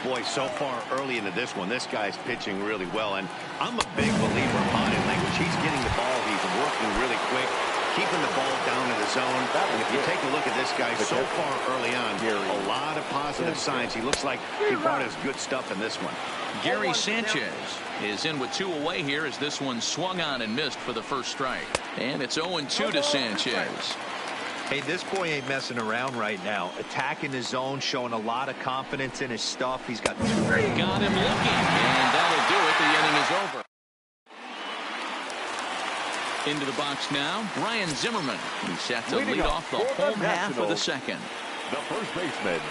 Boy, so far early into this one, this guy's pitching really well, and I'm a big believer of body language. He's getting the ball, he's working really quick, keeping the ball down in the zone. And if you take a look at this guy so far early on, a lot of positive signs. He looks like he brought his good stuff in this one. Gary Sanchez is in with 2 away here as this one swung on and missed for the first strike. And it's 0-2 to Sanchez. Hey, this boy ain't messing around right now. Attacking his zone, showing a lot of confidence in his stuff. He's got 2. Got him looking, and that'll do it. The inning is over. Into the box now, Ryan Zimmerman. He's set to lead off the home half of the second. The first baseman.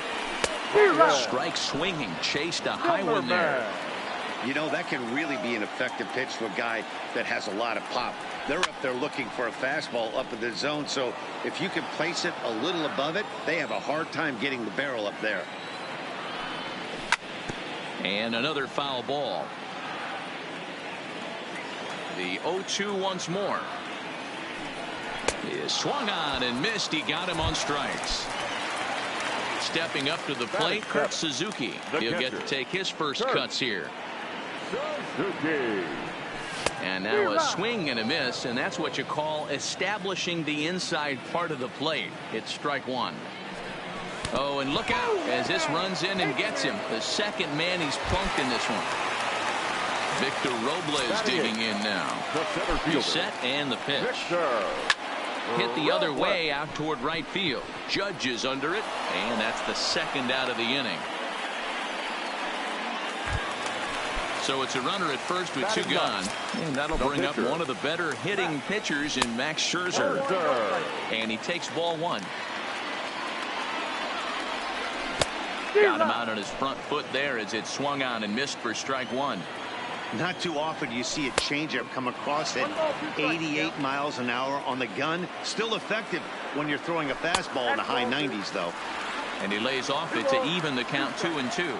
Strike swinging, chased a high one there. You know, that can really be an effective pitch to a guy that has a lot of pop. They're up there looking for a fastball up in the zone, so if you can place it a little above it, they have a hard time getting the barrel up there. And another foul ball. The 0-2 once more. He is swung on and missed. He got him on strikes. Stepping up to the plate, Kurt Suzuki. He'll get to take his first cuts here. Suzuki. And now a swing and a miss, and that's what you call establishing the inside part of the plate. It's strike 1. Oh, and look out as this runs in and gets him. The second man he's plunked in this one. Victor Robles digging in now. The set and the pitch. Hit the other way out toward right field. Judge is under it, and that's the second out of the inning. So it's a runner at first with 2 gone, and that'll bring up one of the better hitting pitchers in Max Scherzer. And he takes ball 1. Got him out on his front foot there as it swung on and missed for strike 1. Not too often you see a changeup come across at 88 miles an hour on the gun. Still effective when you're throwing a fastball in the high 90s, though. And he lays off it to even the count 2-2.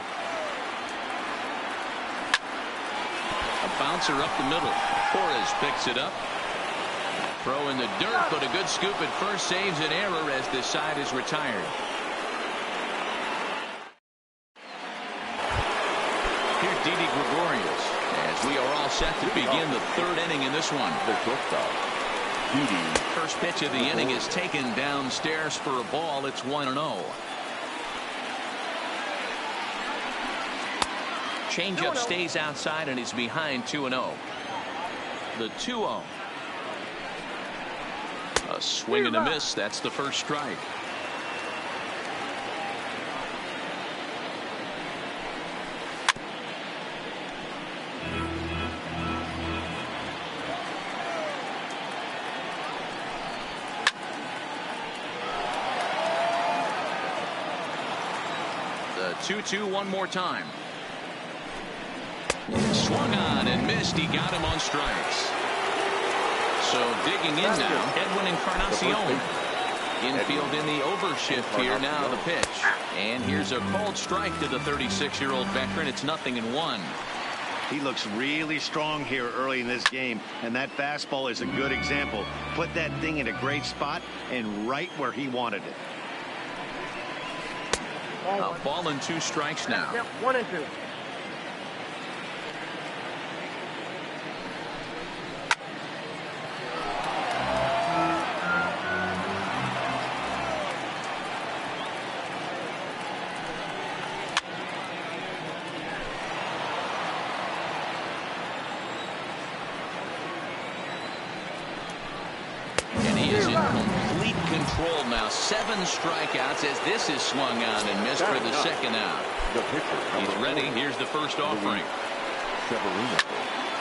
A bouncer up the middle. Torres picks it up. Throw in the dirt, but a good scoop at first saves an error as this side is retired. Here's Didi Gregorius as we are all set to begin the 3rd inning in this one. First pitch of the inning is taken downstairs for a ball. It's 1-0. changeup stays outside, and he's behind 2-0. The 2-0. A swing and a miss. That's the first strike. The 2-2 one more time. Swung on and missed. He got him on strikes. So digging in now, Edwin Encarnacion. Infield in the overshift here now, the pitch. And here's a called strike to the 36-year-old veteran. It's 0-1. He looks really strong here early in this game, and that fastball is a good example. Put that thing in a great spot and right where he wanted it. A ball and 2 strikes now. Yep, 1 and 2. Control now. 7 strikeouts as this is swung on and missed for the second out. He's ready. Here's the first offering.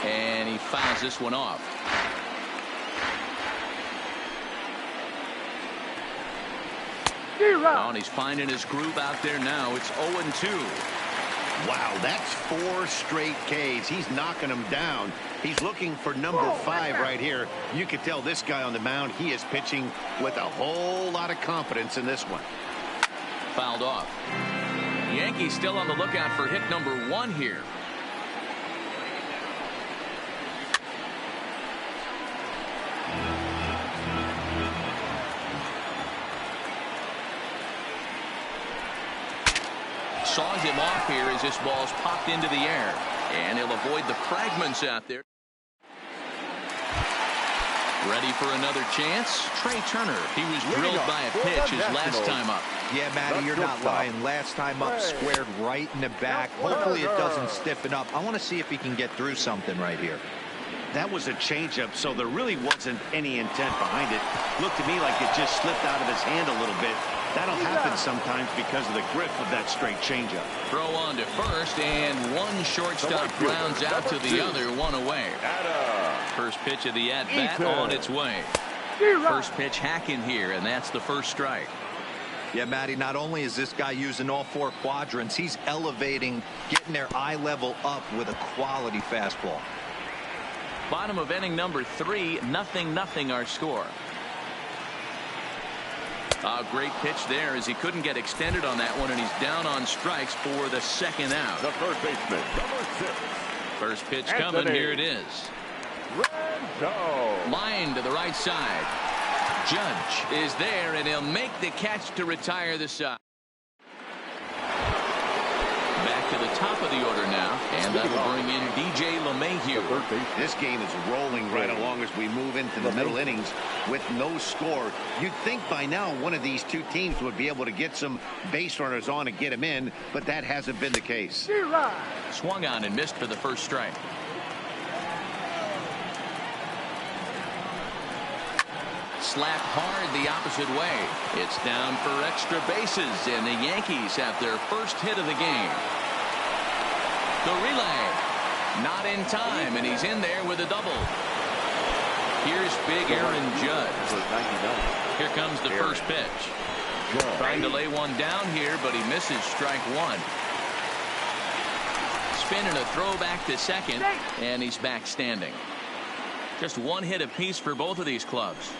And he fouls this one off. Oh, and he's finding his groove out there now. It's 0-2. Wow, that's 4 straight Ks. He's knocking them down. He's looking for number 5 right here. You can tell this guy on the mound, he is pitching with a whole lot of confidence in this one. Fouled off. Yankees still on the lookout for hit number 1 here. Saws him off here as this ball's popped into the air. And he'll avoid the fragments out there. Ready for another chance? Trey Turner. He was drilled by a pitch his last time up. Yeah, Matty, you're not lying. Last time up, squared right in the back. Hopefully it doesn't stiffen up. I want to see if he can get through something right here. That was a changeup, so there really wasn't any intent behind it. Looked to me like it just slipped out of his hand a little bit. That'll happen sometimes because of the grip of that straight changeup. Throw on to first, and one shortstop grounds out to the other, 1 away. First pitch of the at-bat on its way. First pitch hacking here, and that's the first strike. Yeah, Matty, not only is this guy using all 4 quadrants, he's elevating, getting their eye level up with a quality fastball. Bottom of inning number 3, 0-0 our score. A great pitch there as he couldn't get extended on that one, and he's down on strikes for the second out. The first baseman, number 6. First pitch coming. Here it is. Renzo. Line to the right side. Judge is there, and he'll make the catch to retire the side. Back to the top of the order now, and that will bring in DJ LeMahieu. This game is rolling right along as we move into the middle innings with no score. You'd think by now one of these 2 teams would be able to get some base runners on and get them in, but that hasn't been the case. Swung on and missed for the first strike. Slapped hard the opposite way. It's down for extra bases, and the Yankees have their first hit of the game. The relay, not in time, and he's in there with a double. Here's big Aaron Judge. Here comes the first pitch. Trying to lay one down here, but he misses strike 1. Spin and a throw back to second, and he's back standing. Just 1 hit apiece for both of these clubs.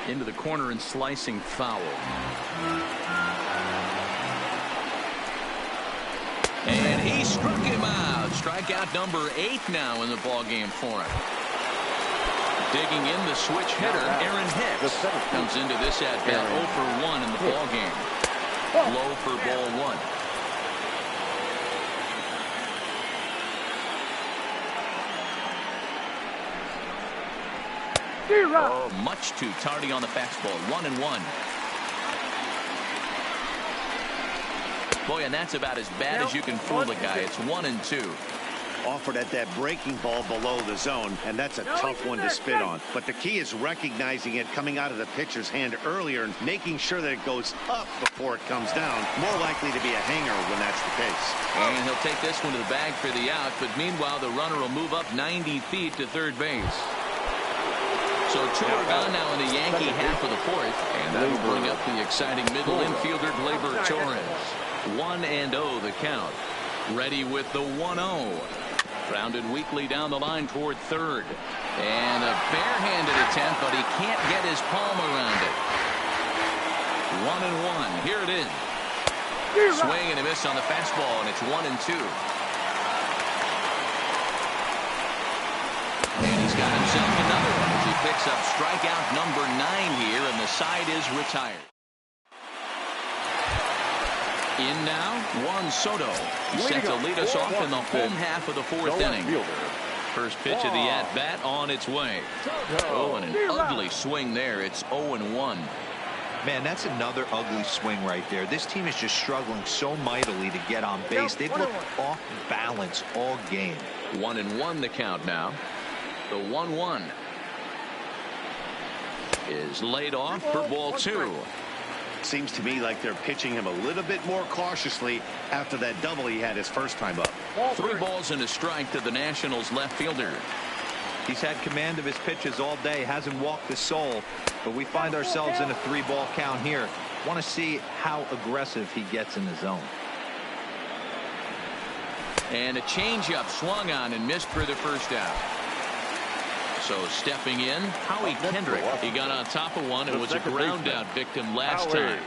Into the corner and slicing foul. And he struck him out. Strikeout number 8 now in the ball game for him. Digging in the switch hitter, Aaron Hicks comes into this at bat 0 for 1 in the ball game. Low for ball 1. Oh, much too tardy on the fastball. 1-1. Boy, and that's about as bad as you can fool a guy. It's 1-2. Offered at that breaking ball below the zone, and that's a tough one to spit on. But the key is recognizing it coming out of the pitcher's hand earlier and making sure that it goes up before it comes down. More likely to be a hanger when that's the case. And he'll take this one to the bag for the out, but meanwhile the runner will move up 90 feet to third base. So two are gone now in the Yankee half of the fourth, and that will bring up the exciting middle infielder Gleyber Torres. 1-0 the count. Ready with the 1-0. Grounded weakly down the line toward third. And a barehanded attempt, but he can't get his palm around it. 1-1. Here it is. Swing and a miss on the fastball, and it's 1-2. And he's got himself another one as he picks up strikeout number 9 here, and the side is retired. In now, Juan Soto. Set to lead us off in the home half of the fourth inning. First pitch of the at-bat on its way. Oh, and an ugly swing there. It's 0-1. Man, that's another ugly swing right there. This team is just struggling so mightily to get on base. They've looked off balance all game. 1-1 the count now. The 1-1 is laid off for ball 2. Seems to me like they're pitching him a little bit more cautiously after that double he had his first time up. 3 balls and a strike to the Nationals left fielder. He's had command of his pitches all day, hasn't walked a soul, but we find ourselves in a 3-ball count here. Want to see how aggressive he gets in the zone. And a changeup swung on and missed for the first out. So stepping in, Howie Kendrick. He got on top of one and was a ground out victim last time.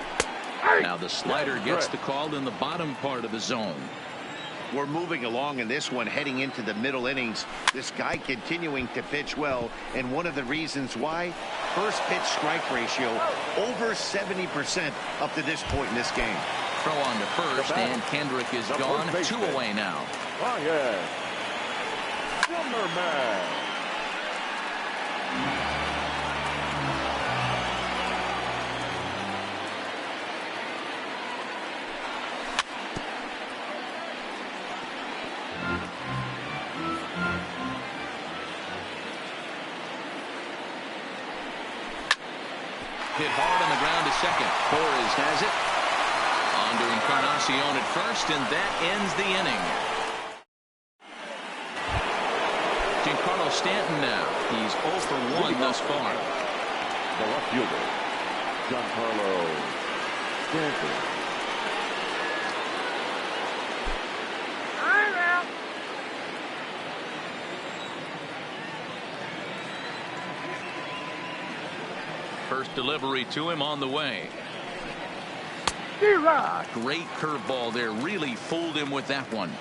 Now the slider gets the call in the bottom part of the zone. We're moving along in this one, heading into the middle innings. This guy continuing to pitch well, and one of the reasons why, first pitch strike ratio over 70% up to this point in this game. Throw on to first, and Kendrick is gone. 2 away now. Hit hard on the ground to second. Torres has it. On to Encarnacion at first, and that ends the inning. Giancarlo Stanton now. He's 0 for 1 thus far. The left fielder, Giancarlo Stanton. First delivery to him on the way. Great curveball there. Really fooled him with that one.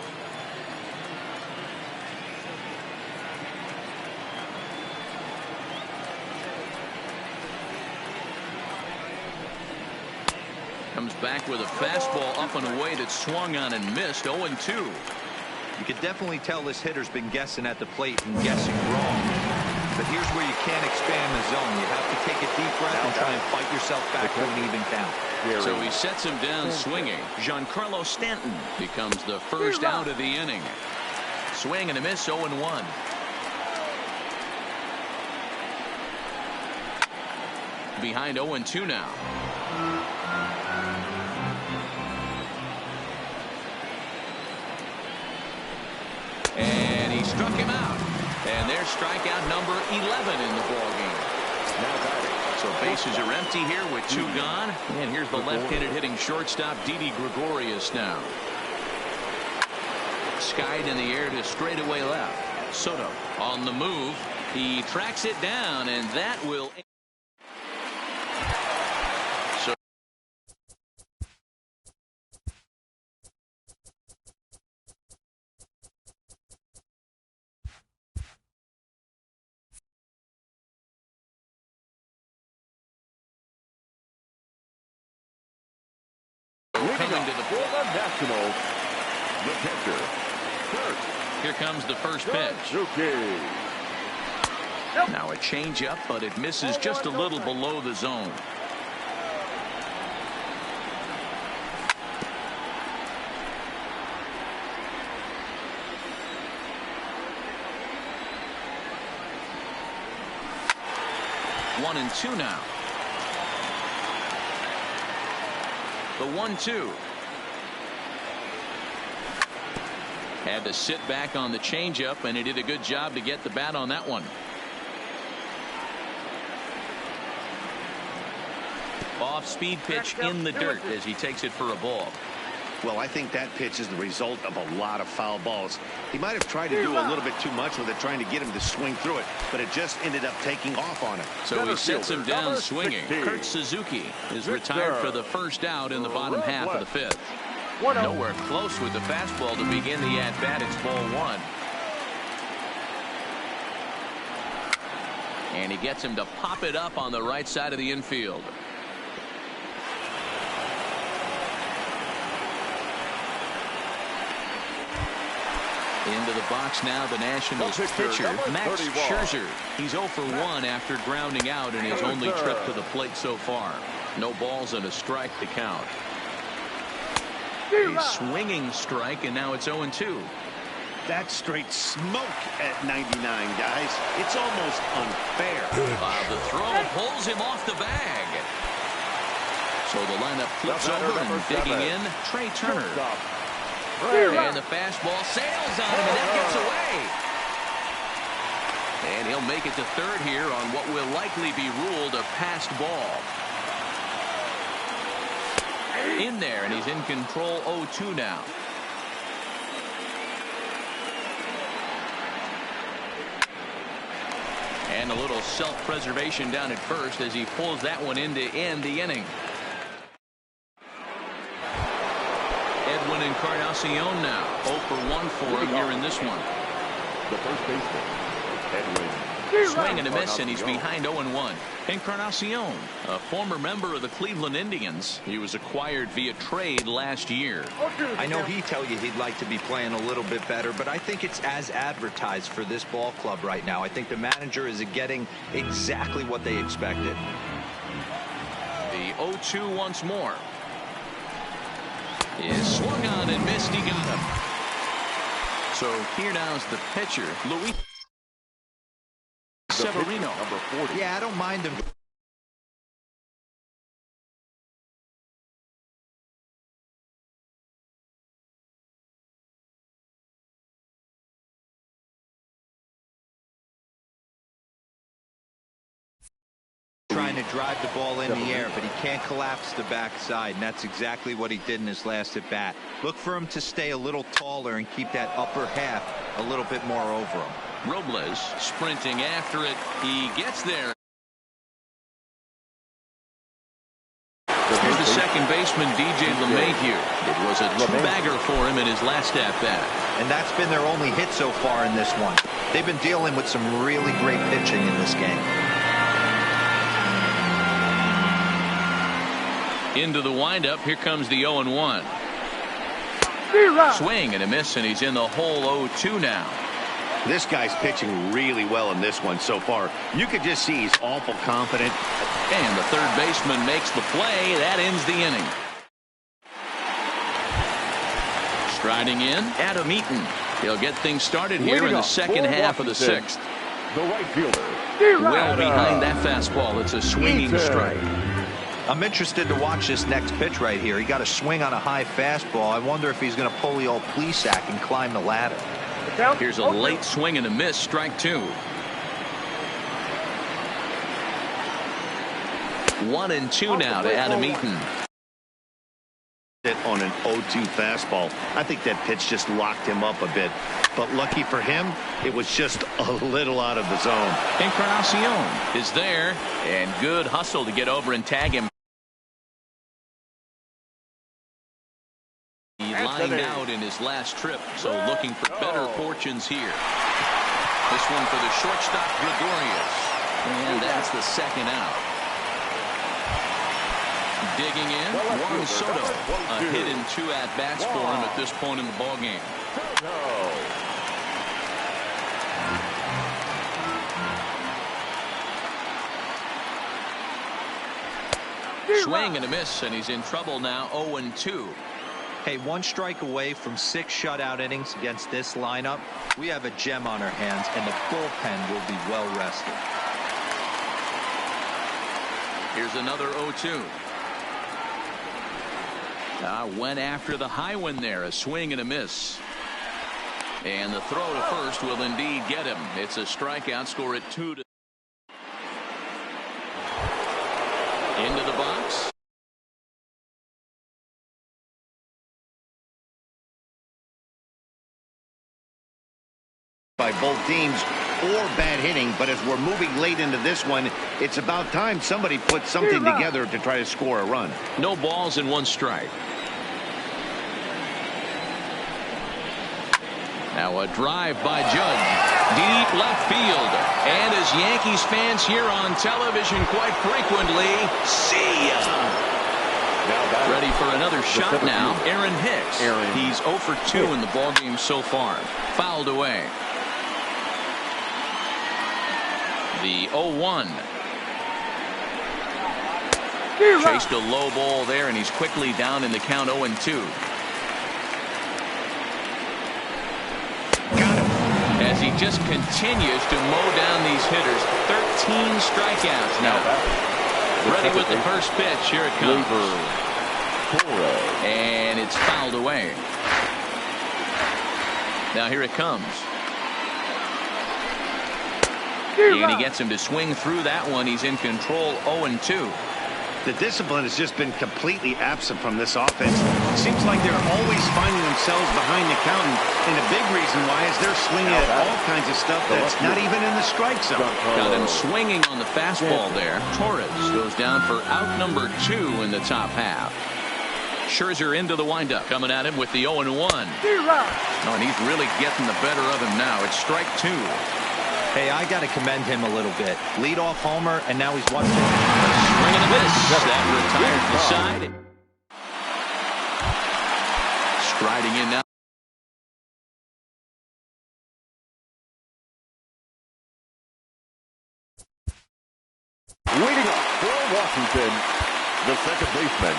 Comes back with a fastball up and away that swung on and missed. 0-2. You can definitely tell this hitter's been guessing at the plate and guessing wrong. But here's where you can't expand the zone. You have to take a deep breath and try and fight yourself back to an even count. So he sets him down swinging. Giancarlo Stanton becomes the first out of the inning. Swing and a miss. 0-1. Behind 0-2 now. And he struck him out. And there's strikeout number 11 in the ballgame. So bases are empty here with 2 gone. And here's the left-handed hitting shortstop Didi Gregorius now. Skied in the air to straightaway left. Soto on the move. He tracks it down, and that will... Coming to the Nationals, the catcher, Kurt. Here comes the first pitch. Now a changeup, but it misses just a little below the zone. 1-2 now. The 1-2. Had to sit back on the changeup, and he did a good job to get the bat on that one. Off-speed pitch in the dirt as he takes it for a ball. Well, I think that pitch is the result of a lot of foul balls. He might have tried to do a little bit too much with it, trying to get him to swing through it, but it just ended up taking off on him. So he sets him down swinging. Kurt Suzuki is retired for the first out in the bottom half of the fifth. Nowhere close with the fastball to begin the at-bat. It's ball one. And he gets him to pop it up on the right side of the infield. Into the box now, the Nationals pitcher, Max Scherzer. He's 0 for 1 after grounding out in his only trip to the plate so far. No balls and a strike to count. A swinging strike, and now it's 0-2. That's straight smoke at 99, guys. It's almost unfair. The throw pulls him off the bag. So the lineup flips over, and digging in, Trey Turner. And the fastball sails on him, and that gets away. And he'll make it to third here on what will likely be ruled a passed ball. In there, and he's in control. 0-2 now. And a little self-preservation down at first as he pulls that one in to end the inning. Edwin Encarnacion now 0 for 1 for him here in this one. The first baseman, Edwin. Swing and a miss, and he's behind 0-1. Encarnacion, a former member of the Cleveland Indians. He was acquired via trade last year. I know he'd tell you he'd like to be playing a little bit better, but I think it's as advertised for this ball club right now. I think the manager is getting exactly what they expected. The 0-2 once more. Is swung on and missed. He got him. So here now is the pitcher, Luis Severino. Number 40. Yeah, I don't mind him. Trying to drive the ball in the air, but he can't collapse the backside, and that's exactly what he did in his last at bat. Look for him to stay a little taller and keep that upper half a little bit more over him. Robles sprinting after it. He gets there. Here's the second baseman, DJ LeMahieu. It was a two-bagger for him in his last at-bat. And that's been their only hit so far in this one. They've been dealing with some really great pitching in this game. Into the windup. Here comes the 0-1. Swing and a miss, and he's in the hole. 0-2 now. This guy's pitching really well in this one so far. You could just see he's awful confident. And the third baseman makes the play. That ends the inning. Striding in, Adam Eaton. He'll get things started here in the second half of the sixth. The right fielder. Well behind that fastball. It's a swinging strike. I'm interested to watch this next pitch right here. He got a swing on a high fastball. I wonder if he's going to pull the old Plesac and climb the ladder. Here's a late swing and a miss. Strike two. 1-2 now to Adam Eaton. On an 0-2 fastball. I think that pitch just locked him up a bit. But lucky for him, it was just a little out of the zone. Encarnacion is there, and good hustle to get over and tag him. He lined out in his last trip, so looking for better fortunes here. This one for the shortstop, Gregorius. And that's the second out. Digging in, Juan Soto. A hit in 2 at-bats for him at this point in the ballgame. Swing and a miss, and he's in trouble now. 0-2. Hey, 1 strike away from 6 shutout innings against this lineup. We have a gem on our hands, and the bullpen will be well rested. Here's another 0-2. Went after the high one there. A swing and a miss. And the throw to first will indeed get him. It's a strikeout. Score at 2-2. Into the box. By both teams or bad hitting, but as we're moving late into this one, it's about time somebody put something together to try to score a run. No balls and 1 strike. Now a drive by Judge. Deep left field. And as Yankees fans hear on television quite frequently, see ya! Ready for another shot now. Aaron Hicks. He's 0 for 2 in the ballgame so far. Fouled away. The 0-1. Chased a low ball there, and he's quickly down in the count 0-2. Got him. As he just continues to mow down these hitters. 13 strikeouts now. Ready with the first pitch. Here it comes. And it's fouled away. Now here it comes. And he gets him to swing through that one. He's in control. 0-2. The discipline has just been completely absent from this offense. Seems like they're always finding themselves behind the count, and a big reason why is they're swinging at all kinds of stuff that's not even in the strike zone. Got him swinging on the fastball there. Torres goes down for out number 2 in the top half. Scherzer into the windup, coming at him with the 0-1. And he's really getting the better of him now. It's strike 2. Hey, I got to commend him a little bit. Leadoff homer, and now he's watching. Swing and a miss. That retires the side. Striding in now. Waiting up for Washington, the second baseman.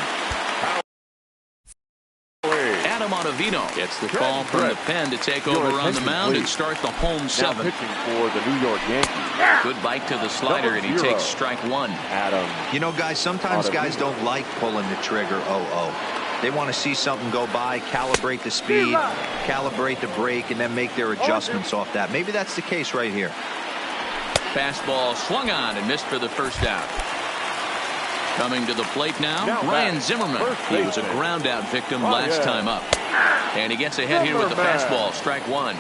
Adam Ottavino gets the call from the pen to take over on the mound and start the home 7. Now pitching for the New York Yankees. Good bite to the slider, and he takes strike 1. Adam. You know, guys, sometimes guys don't like pulling the trigger 0-0. They want to see something go by, calibrate the speed, calibrate the break, and then make their adjustments off that. Maybe that's the case right here. Fastball swung on and missed for the first out. Coming to the plate now, Ryan Zimmerman. He was a ground out victim last time up. And he gets ahead here with the fastball. Strike 1.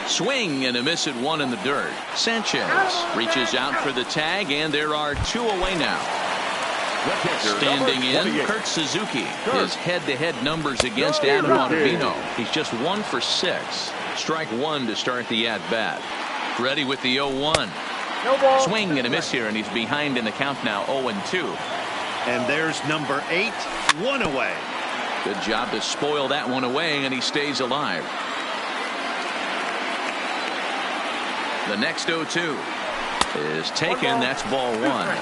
Swing and a miss at 1 in the dirt. Sanchez reaches out for the tag, and there are 2 away now. Standing in, Kurt Suzuki. His head-to-head numbers against Adam Ottavino. He's just 1 for 6. Strike 1 to start the at-bat. Ready with the 0-1. Swing and a miss here, and he's behind in the count now, 0-2. And there's number 8, 1 away. Good job to spoil that one away, and he stays alive. The next 0-2 is taken. That's ball 1.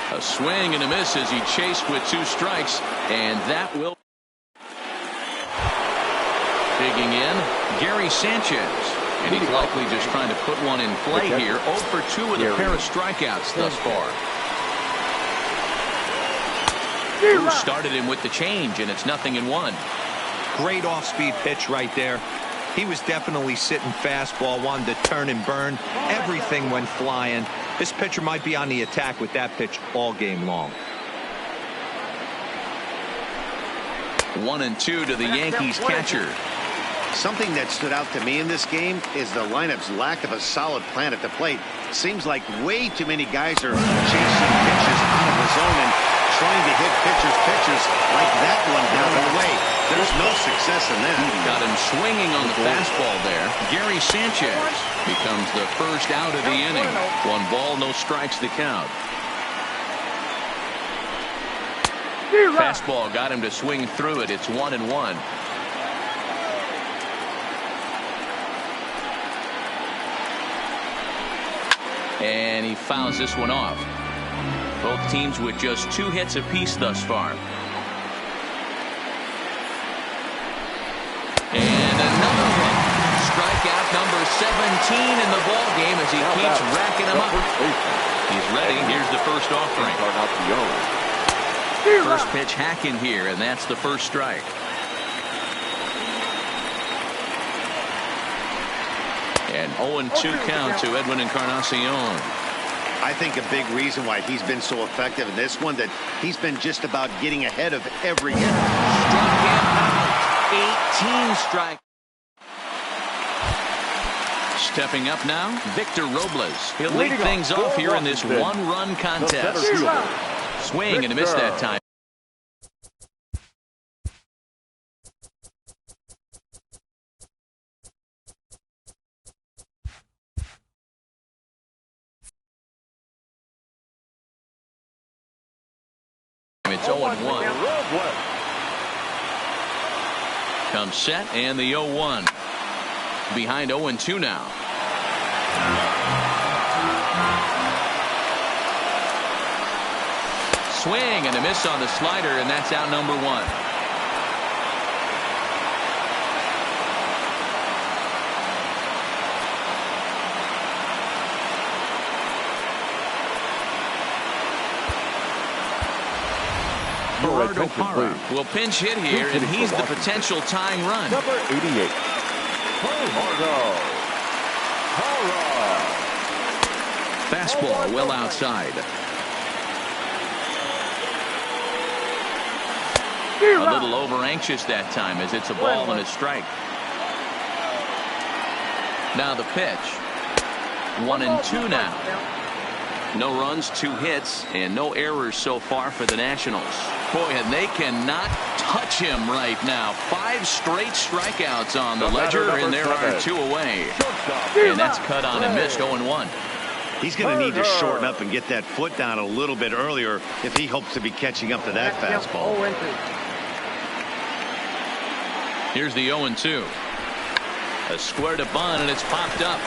A swing and a miss as he chased with 2 strikes, and that will. Digging in, Gary Sanchez, and he's likely just trying to put one in play here. 0 for 2 with a pair of strikeouts thus far. Who started him with the change, and it's 0-1. Great off-speed pitch right there. He was definitely sitting fastball, wanted to turn and burn. Everything went flying. This pitcher might be on the attack with that pitch all game long. 1-2 to the Yankees catcher. Something that stood out to me in this game is the lineup's lack of a solid plan at the plate. Seems like way too many guys are chasing pitches out of the zone and trying to hit pitches like that one down and away. There's no success in that. Got him swinging on the fastball there. Gary Sanchez becomes the first out of the inning. 1 ball, no strikes to count. Fastball got him to swing through it. It's 1-1. And he fouls this one off. Both teams with just 2 hits apiece thus far. And another one. Strikeout number 17 in the ball game as he keeps racking them up. He's ready. Here's the first offering. First pitch hack in here, and that's the first strike. And 0-2 count to Edwin Encarnacion. I think a big reason why he's been so effective in this one, that he's been just about getting ahead of every hitter. Struck him out. 18 strikes. Stepping up now, Victor Robles. He'll lead things off here in this one-run contest. Swing and a miss that time. It's 0-1. Comes set and the 0-1. Behind 0-2 now. Swing and a miss on the slider, and that's out number 1. Gerardo Parra will pinch hit here, and he's the potential tying run. Number 88. Fastball well outside. A little over anxious that time as it's a ball and a strike. Now the pitch. 1-2 now. No runs, 2 hits, and no errors so far for the Nationals. Boy, and they cannot touch him right now. 5 straight strikeouts on the ledger, and there are 2 away. And that's cut on and missed. 0-1. He's going to need to shorten up and get that foot down a little bit earlier if he hopes to be catching up to that fastball. Here's the 0-2. A square to bunt, and it's popped up.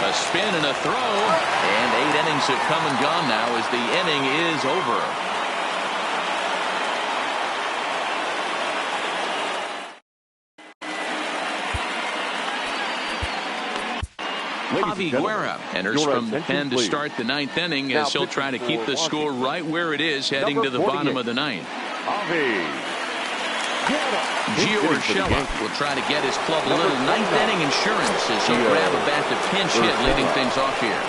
A spin and a throw, and 8 innings have come and gone now as the inning is over. Javi Guerra enters from the pen to start the 9th inning as he'll try to keep the score right where it is heading to the bottom of the 9th. Gio Urshela will try to get his club a little 9th inning insurance as he'll grab a bat to pinch hit, leading things off here.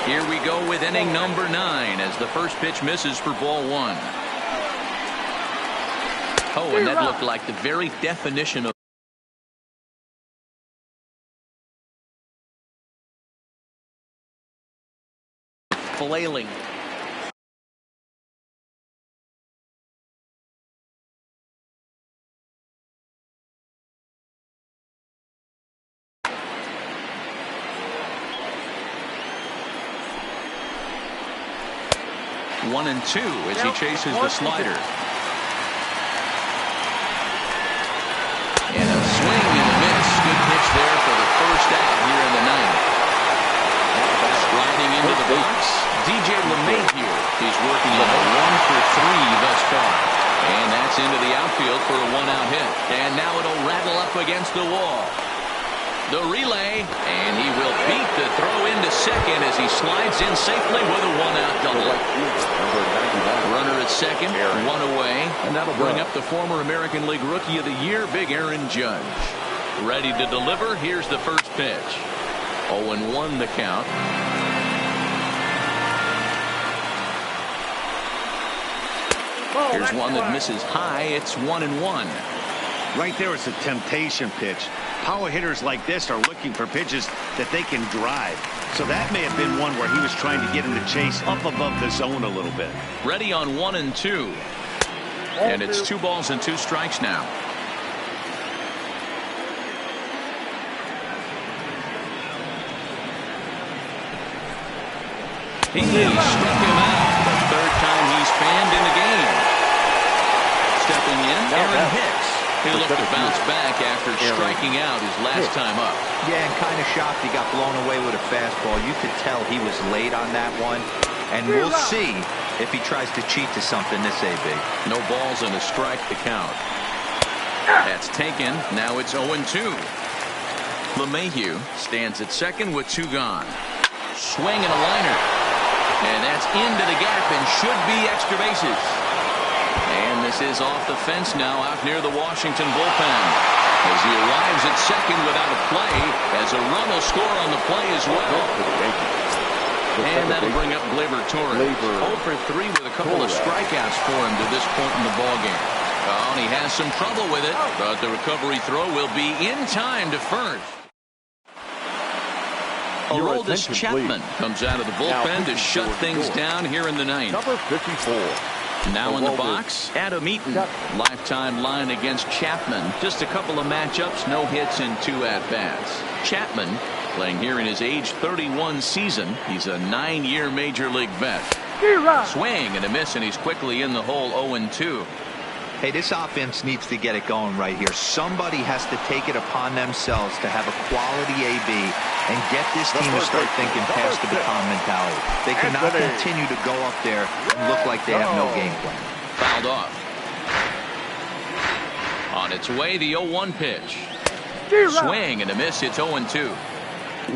Here we go with inning number 9 as the first pitch misses for ball 1. Oh, and that looked like the very definition of flailing. One and 2 as he chases the slider. And a swing and a miss. Good pitch there for the first out here in the 9th. Sliding into the box, DJ LeMahieu. He's working on a 1-for-3 thus far. And that's into the outfield for a 1-out hit. And now it'll rattle up against the wall. The relay, and he will beat the throw into second as he slides in safely with a 1-out double. Runner at second, 1 away, and that'll bring up the former American League Rookie of the Year, Big Aaron Judge. Ready to deliver. Here's the first pitch. 0-1 the count. Here's one that misses high. It's 1-1. Right there, it's a temptation pitch. Power hitters like this are looking for pitches that they can drive. So that may have been one where he was trying to get him to chase up above the zone a little bit. Ready on 1-2. And it's 2 balls and 2 strikes now. He struck him out. The 3rd time he's fanned in the game. Stepping in, Aaron Hicks. He looked to bounce back after striking out his last time up. Yeah, and kind of shocked he got blown away with a fastball. You could tell he was late on that one. And we'll see if he tries to cheat to something this AB. No balls and a strike to count. That's taken. Now it's 0-2. LeMahieu stands at second with 2 gone. Swing and a liner. And that's into the gap and should be extra bases. And this is off the fence now out near the Washington bullpen. As he arrives at second without a play, as a run will score on the play as well. And that'll bring up Gleyber Torres. 0 for 3 with a couple of strikeouts for him to this point in the ballgame. Oh, and he has some trouble with it, but the recovery throw will be in time to first. Aroldis Chapman comes out of the bullpen to shut things down here in the ninth. Number 54. Now in the box, Adam Eaton. Lifetime line against Chapman. Just a couple of matchups, no hits and 2 at-bats. Chapman playing here in his age 31 season. He's a 9-year major league vet. Swing and a miss, and he's quickly in the hole 0-2. Hey, this offense needs to get it going right here. Somebody has to take it upon themselves to have a quality AB and get this team to start thinking past the baton mentality. They cannot continue to go up there and look like they have no game plan. Fouled off. On its way, the 0-1 pitch. Swing and a miss. It's 0-2.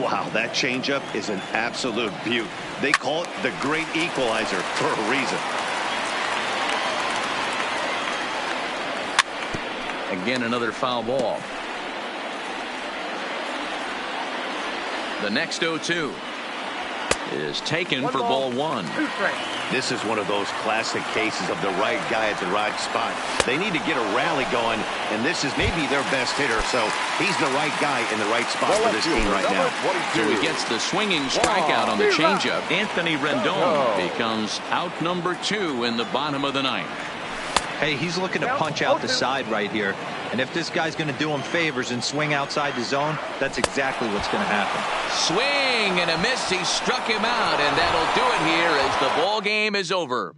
Wow, that changeup is an absolute beaut. They call it the great equalizer for a reason. Again, another foul ball. The next 0-2 is taken for ball 1. This is one of those classic cases of the right guy at the right spot. They need to get a rally going, and this is maybe their best hitter, so he's the right guy in the right spot for this team right now. So he gets the swinging strikeout on the changeup. Anthony Rendon becomes out number 2 in the bottom of the ninth. Hey, he's looking to punch out the side right here. And if this guy's going to do him favors and swing outside the zone, that's exactly what's going to happen. Swing and a miss. He struck him out, and that'll do it here as the ball game is over.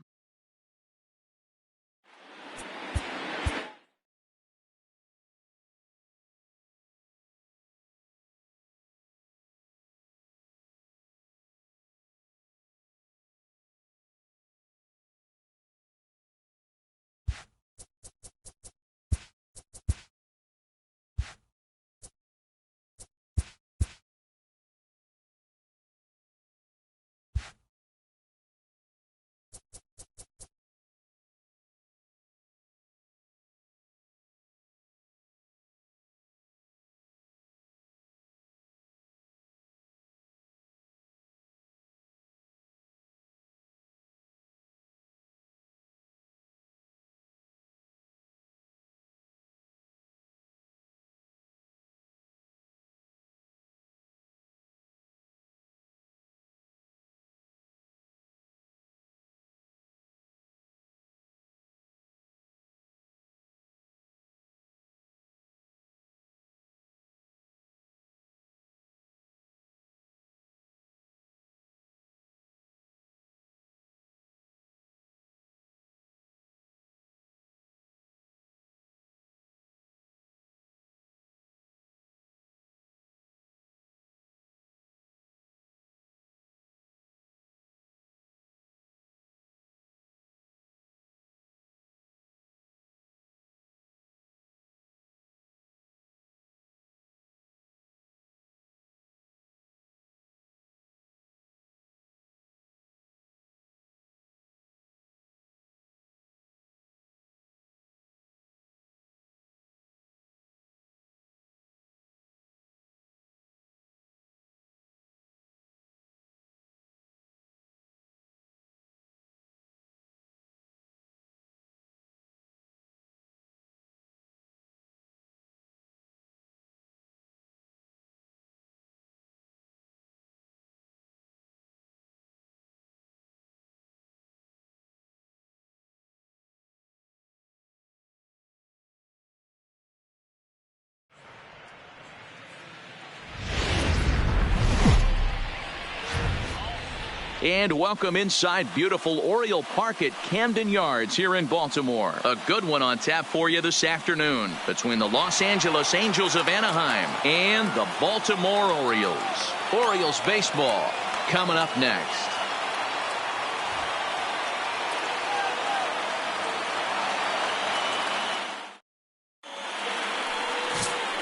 And welcome inside beautiful Oriole Park at Camden Yards here in Baltimore. A good one on tap for you this afternoon between the Los Angeles Angels of Anaheim and the Baltimore Orioles. Orioles baseball coming up next.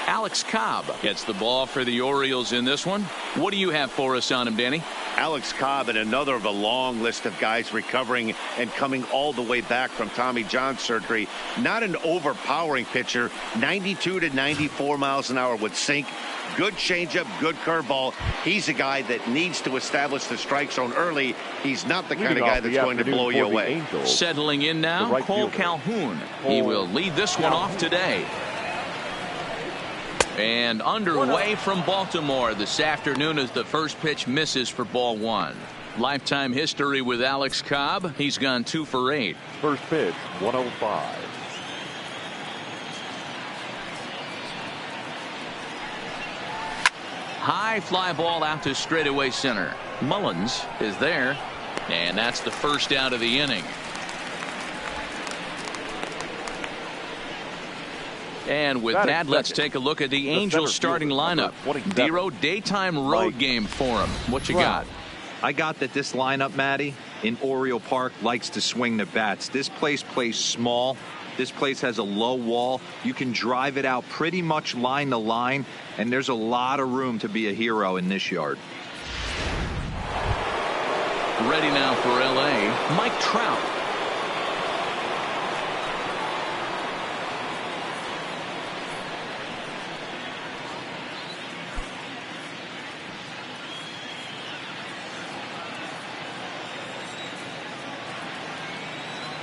Alex Cobb gets the ball for the Orioles in this one. What do you have for us on him, Danny? Alex Cobb and another of a long list of guys recovering and coming all the way back from Tommy John surgery. Not an overpowering pitcher. 92 to 94 miles an hour would sink. Good changeup, good curveball. He's a guy that needs to establish the strike zone early. He's not the kind of guy that's going to blow you away. Settling in now, Cole Calhoun. He will lead this one off today. And underway from Baltimore this afternoon as the first pitch misses for ball one. Lifetime history with Alex Cobb. He's gone 2 for 8. First pitch, 105. High fly ball out to straightaway center. Mullins is there. And that's the first out of the inning. And with that, let's take a look at the Angels starting lineup. Dero, daytime road game for him. What you got? I got that this lineup, Matty, in Oriole Park likes to swing the bats. This place plays small. This place has a low wall. You can drive it out pretty much line to line, and there's a lot of room to be a hero in this yard. Ready now for L.A., Mike Trout.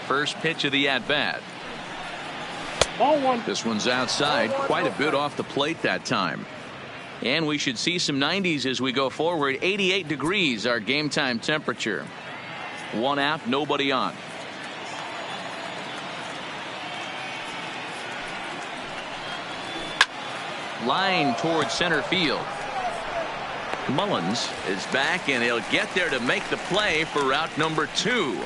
First pitch of the at-bat. Ball one. This one's outside, quite a bit off the plate that time. And we should see some 90s as we go forward. 88 degrees our game time temperature. 1 out, nobody on. Line towards center field. Mullins is back, and he'll get there to make the play for route number 2.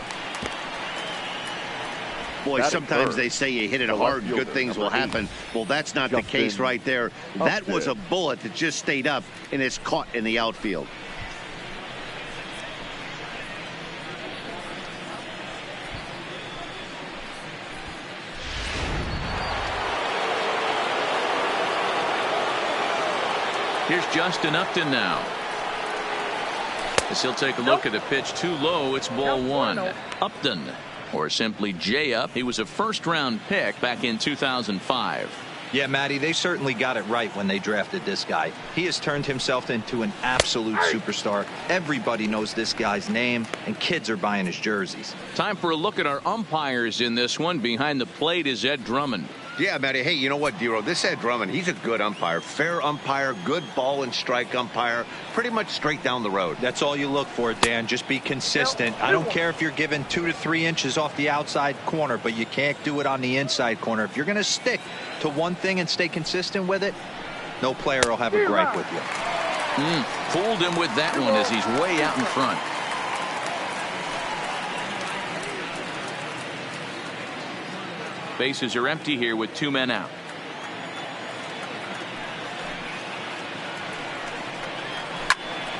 Boy, sometimes they say you hit it hard, good things will happen. Well, that's not the case right there. That was a bullet that just stayed up and is caught in the outfield. Here's Justin Upton now. As he'll take a look at a pitch too low, it's ball one. Upton, or simply J-Up. He was a first-round pick back in 2005. Yeah, Matty, they certainly got it right when they drafted this guy. He has turned himself into an absolute superstar. Everybody knows this guy's name, and kids are buying his jerseys. Time for a look at our umpires in this one. Behind the plate is Ed Drummond. Yeah, Matty. Hey, you know what, Dero? This Ed Drummond, he's a good umpire. Fair umpire, good ball and strike umpire. Pretty much straight down the road. That's all you look for, Dan. Just be consistent. I don't care if you're given 2 to 3 inches off the outside corner, but you can't do it on the inside corner. If you're going to stick to one thing and stay consistent with it, no player will have a gripe with you. Fooled him with that one as he's way out in front. Bases are empty here with 2 men out.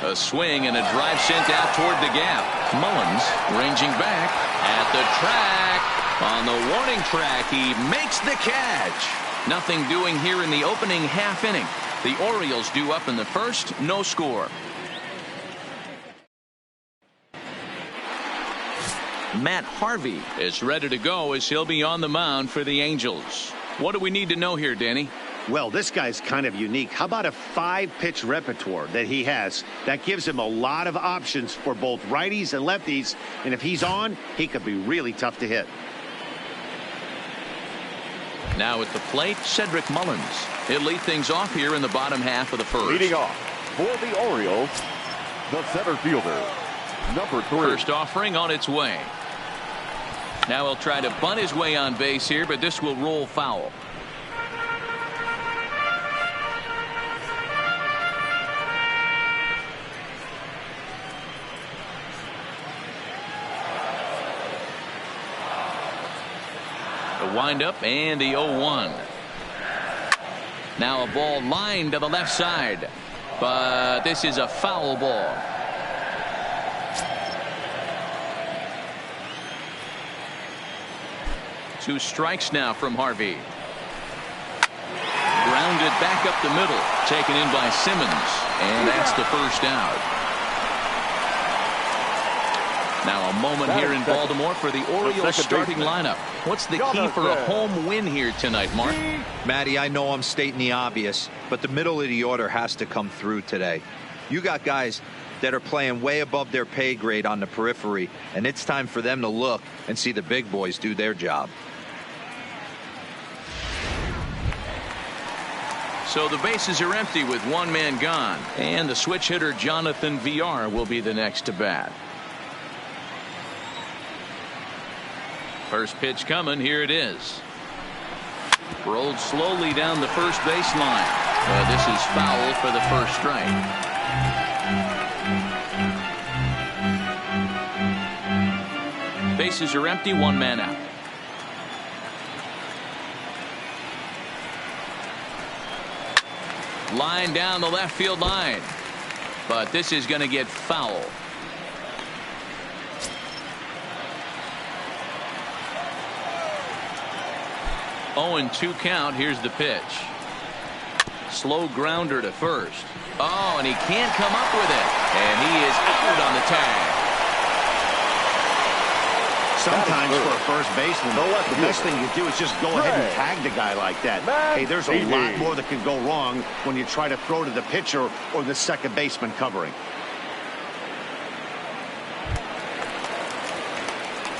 A swing and a drive sent out toward the gap. Mullins ranging back at the track. On the warning track, he makes the catch. Nothing doing here in the opening half inning. The Orioles due up in the first, no score. Matt Harvey is ready to go as he'll be on the mound for the Angels. What do we need to know here, Danny? Well, this guy's kind of unique. How about a 5-pitch repertoire that he has? That gives him a lot of options for both righties and lefties. And if he's on, he could be really tough to hit. Now at the plate, Cedric Mullins. He'll lead things off here in the bottom half of the first. Leading off for the Orioles, the center fielder, number 3. First offering on its way. Now he'll try to bunt his way on base here, but this will roll foul. The windup and the 0-1. Now a ball lined to the left side, but this is a foul ball. Two strikes now from Harvey. Grounded back up the middle, taken in by Simmons, and that's the first out. Now a moment here in Baltimore for the Orioles starting lineup. What's the key for a home win here tonight, Mark? Matty, I know I'm stating the obvious, but the middle of the order has to come through today. You got guys that are playing way above their pay grade on the periphery, and it's time for them to look and see the big boys do their job. So the bases are empty with one man gone, and the switch hitter Jonathan Villar will be the next to bat. First pitch coming. Here it is. Rolled slowly down the first base line. This is foul for the first strike. Bases are empty, one man out. Line down the left field line, but this is going to get foul. 0-2 count. Here's the pitch. Slow grounder to first. Oh, and he can't come up with it, and he is out on the tag. Sometimes for a first baseman, the best thing you do is just go ahead and tag the guy like that. Hey, there's a lot more that can go wrong when you try to throw to the pitcher or the second baseman covering.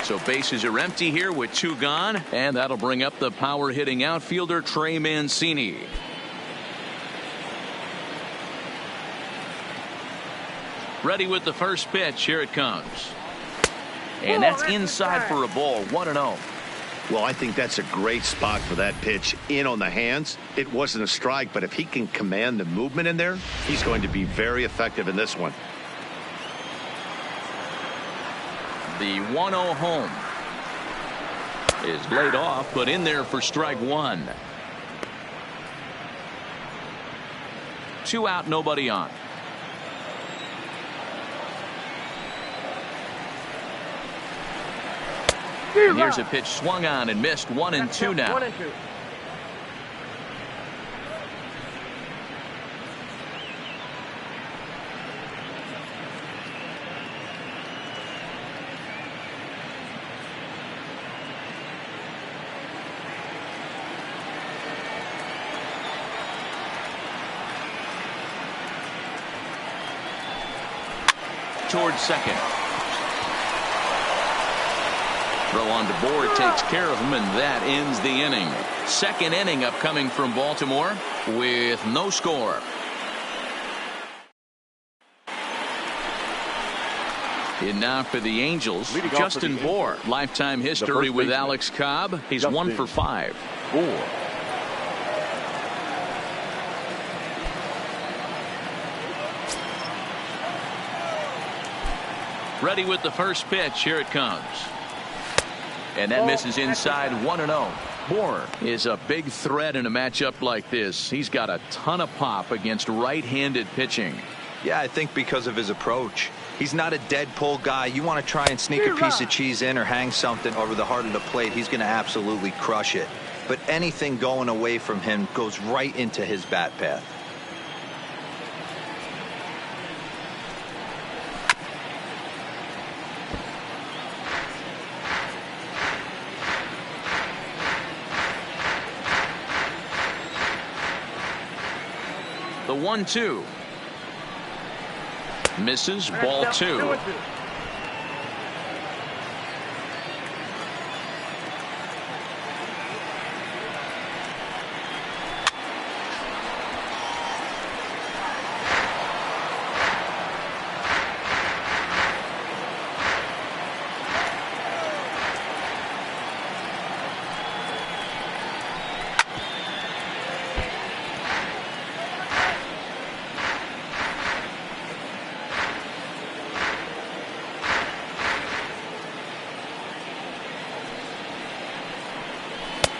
So bases are empty here with two gone, and that'll bring up the power hitting outfielder Trey Mancini. Ready with the first pitch. Here it comes. And that's inside for a ball. 1-0. Well, I think that's a great spot for that pitch. In on the hands. It wasn't a strike, but if he can command the movement in there, he's going to be very effective in this one. The 1-0 home is laid off, but in there for strike one. 2 out, nobody on. And here's a pitch swung on and missed. 1-2 now. 1-2. Towards second. Throw on to Board takes care of him, and that ends the inning. Second inning upcoming from Baltimore with no score. In now for the Angels, Justin Bour. Lifetime history with Alex Cobb. He's 1 for 5. Bour. Ready with the first pitch. Here it comes. And that misses inside. 1-0. Bour is a big threat in a matchup like this. He's got a ton of pop against right-handed pitching. Yeah, I think because of his approach. He's not a dead pull guy. You want to try and sneak a piece of cheese in or hang something over the heart of the plate, he's going to absolutely crush it. But anything going away from him goes right into his bat path. The 1-2. Misses. Ball 2.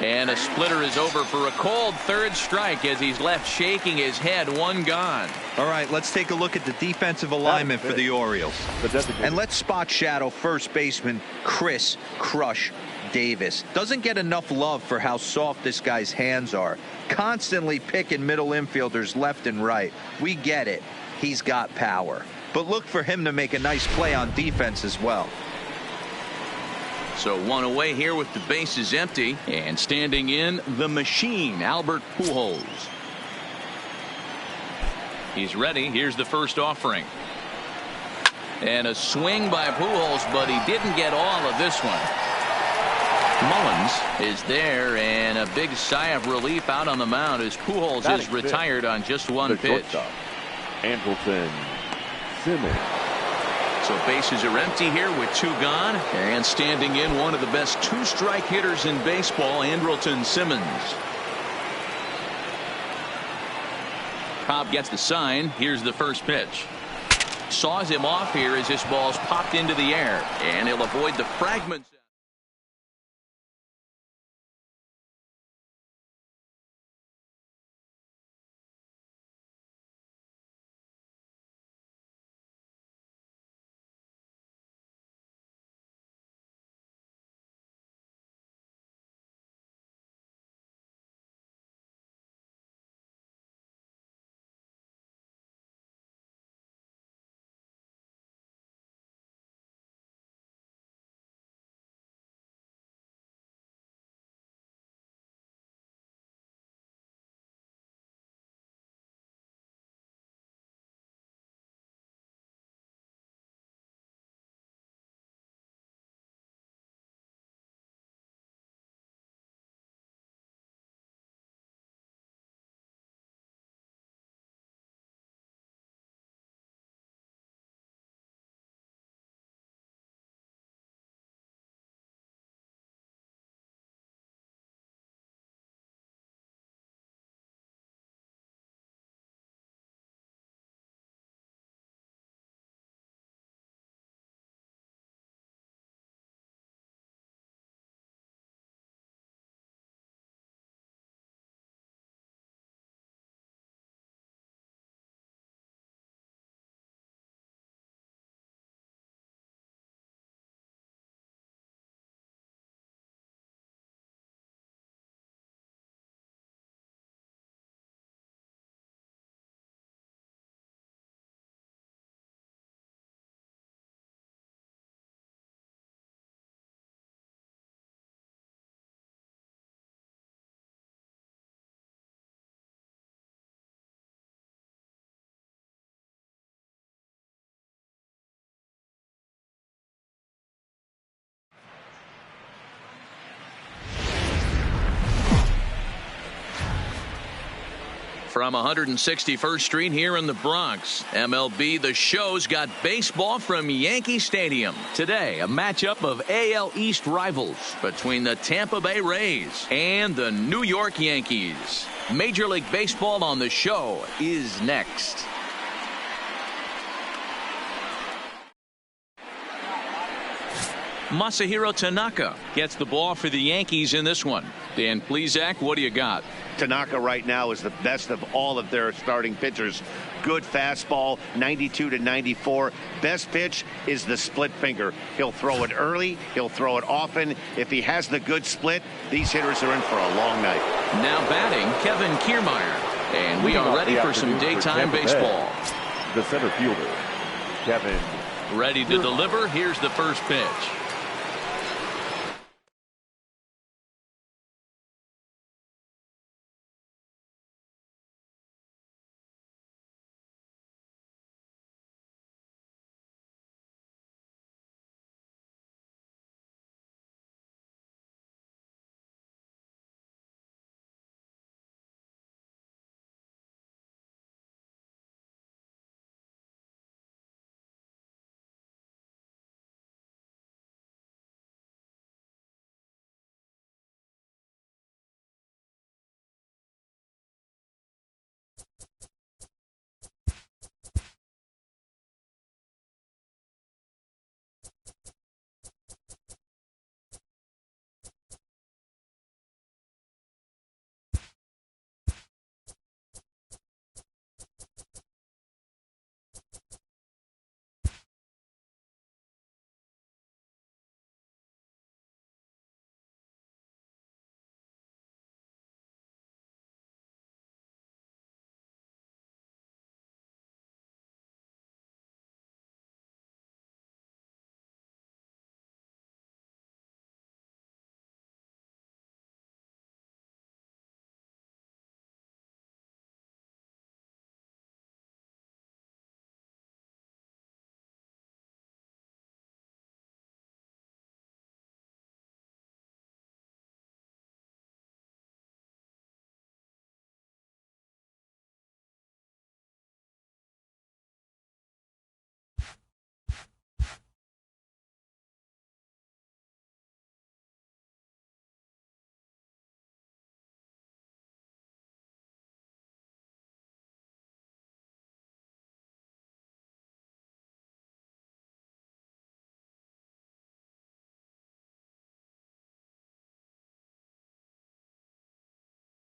And a splitter is over for a cold third strike as he's left shaking his head. One gone. All right, let's take a look at the defensive alignment for the Orioles. And let's spot shadow first baseman Chris Crush Davis. Doesn't get enough love for how soft this guy's hands are. Constantly picking middle infielders left and right. We get it. He's got power. But look for him to make a nice play on defense as well. So one away here with the bases empty. And standing in, the machine, Albert Pujols. He's ready. Here's the first offering. And a swing by Pujols, but he didn't get all of this one. Mullins is there, and a big sigh of relief out on the mound as Pujols is retired on just one pitch. Andrelton Simmons. So bases are empty here with two gone. And standing in, one of the best two-strike hitters in baseball, Andrelton Simmons. Cobb gets the sign. Here's the first pitch. Saws him off here as this ball's popped into the air. And he'll avoid the fragments. From 161st Street here in the Bronx, MLB The Show's got baseball from Yankee Stadium. Today, a matchup of AL East rivals between the Tampa Bay Rays and the New York Yankees. Major League Baseball on The Show is next. Masahiro Tanaka gets the ball for the Yankees in this one. Dan Plesac, what do you got? Tanaka right now is the best of all of their starting pitchers. Good fastball, 92 to 94. Best pitch is the split finger. He'll throw it early. He'll throw it often. If he has the good split, these hitters are in for a long night. Now batting, Kevin Kiermaier. And we are ready for some daytime baseball. The center fielder, Kevin. Ready to deliver. Here's the first pitch.